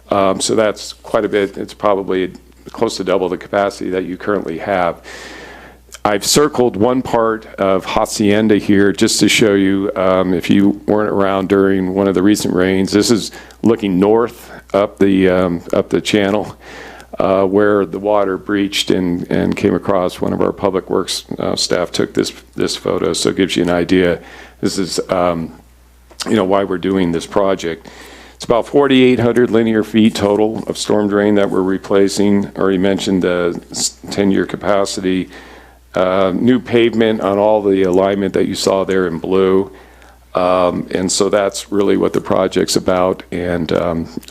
[SPEAKER 16] So that's quite a bit. It's probably close to double the capacity that you currently have. I've circled one part of Hacienda here just to show you, if you weren't around during one of the recent rains, this is looking north up the channel where the water breached and came across. One of our public works staff took this photo, so it gives you an idea. This is why we're doing this project. It's about 4,800 linear feet total of storm drain that we're replacing. Already mentioned the 10-year capacity. New pavement on all the alignment that you saw there in blue. And so that's really what the project's about and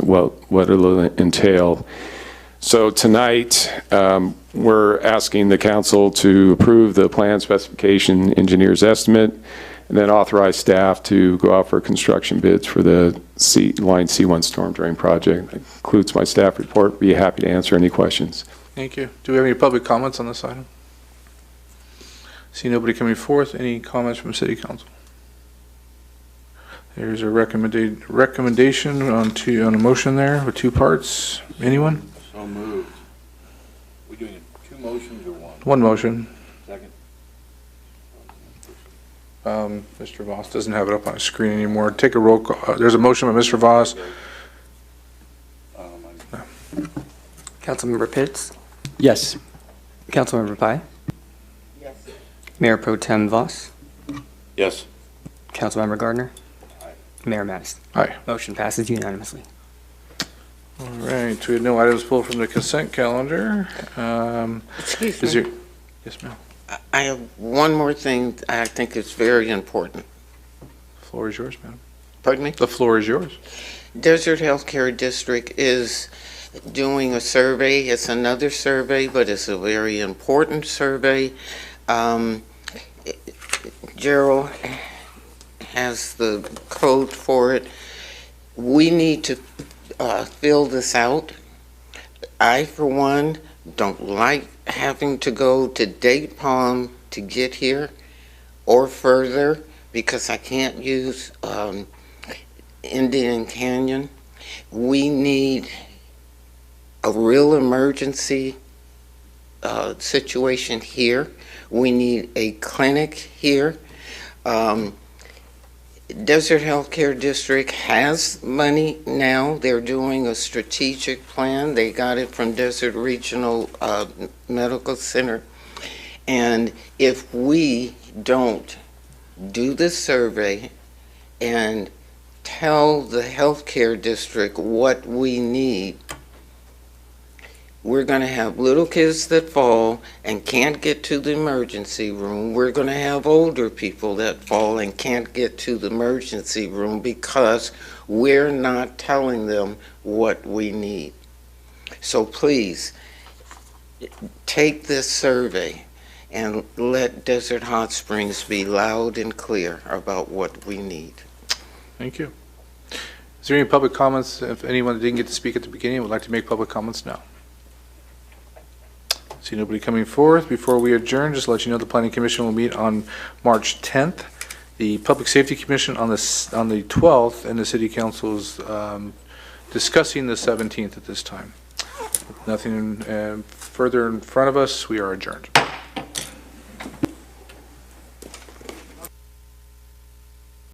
[SPEAKER 16] what it'll entail. So tonight, we're asking the council to approve the plan specification engineer's estimate, and then authorize staff to go out for construction bids for the Line C1 storm drain project. That concludes my staff report. Be happy to answer any questions.
[SPEAKER 1] Thank you. Do we have any public comments on this item? See nobody coming forth. Any comments from City Council? There's a recommendation on a motion there with 2 parts. Anyone?
[SPEAKER 6] So moved. We doing 2 motions or 1?
[SPEAKER 1] 1 motion.
[SPEAKER 6] Second.
[SPEAKER 1] Mr. Voss doesn't have it up on his screen anymore. Take a roll call. There's a motion by Mr. Voss.
[SPEAKER 13] Councilmember Pitts?
[SPEAKER 7] Yes.
[SPEAKER 13] Councilmember Pai?
[SPEAKER 11] Yes.
[SPEAKER 13] Mayor Pro Tem Voss?
[SPEAKER 6] Yes.
[SPEAKER 13] Councilmember Gardner?
[SPEAKER 6] Aye.
[SPEAKER 13] Mayor Mattis?
[SPEAKER 1] Aye.
[SPEAKER 13] Motion passes unanimously.
[SPEAKER 1] All right. We have no items pulled from the consent calendar.
[SPEAKER 11] Excuse me.
[SPEAKER 1] Yes, ma'am.
[SPEAKER 11] I have one more thing I think is very important.
[SPEAKER 1] The floor is yours, ma'am.
[SPEAKER 11] Pardon me?
[SPEAKER 1] The floor is yours.
[SPEAKER 11] Desert Healthcare District is doing a survey. It's another survey, but it's a very important survey. Gerald has the code for it. We need to fill this out. I, for one, don't like having to go to Date Palm to get here or further because I can't use Indian Canyon. We need a real emergency situation here. We need a clinic here. Desert Healthcare District has money now. They're doing a strategic plan. They got it from Desert Regional Medical Center. And if we don't do this survey and tell the healthcare district what we need, We're going to have little kids that fall and can't get to the emergency room. We're going to have older people that fall and can't get to the emergency room because we're not telling them what we need. So please, take this survey and let Desert Hot Springs be loud and clear about what we need.
[SPEAKER 1] Thank you. Is there any public comments? If anyone that didn't get to speak at the beginning would like to make public comments now. See nobody coming forth. Before we adjourn, just to let you know, the Planning Commission will meet on March 10th. The Public Safety Commission on the 12th, and the City Council is discussing the 17th at this time. Nothing further in front of us. We are adjourned.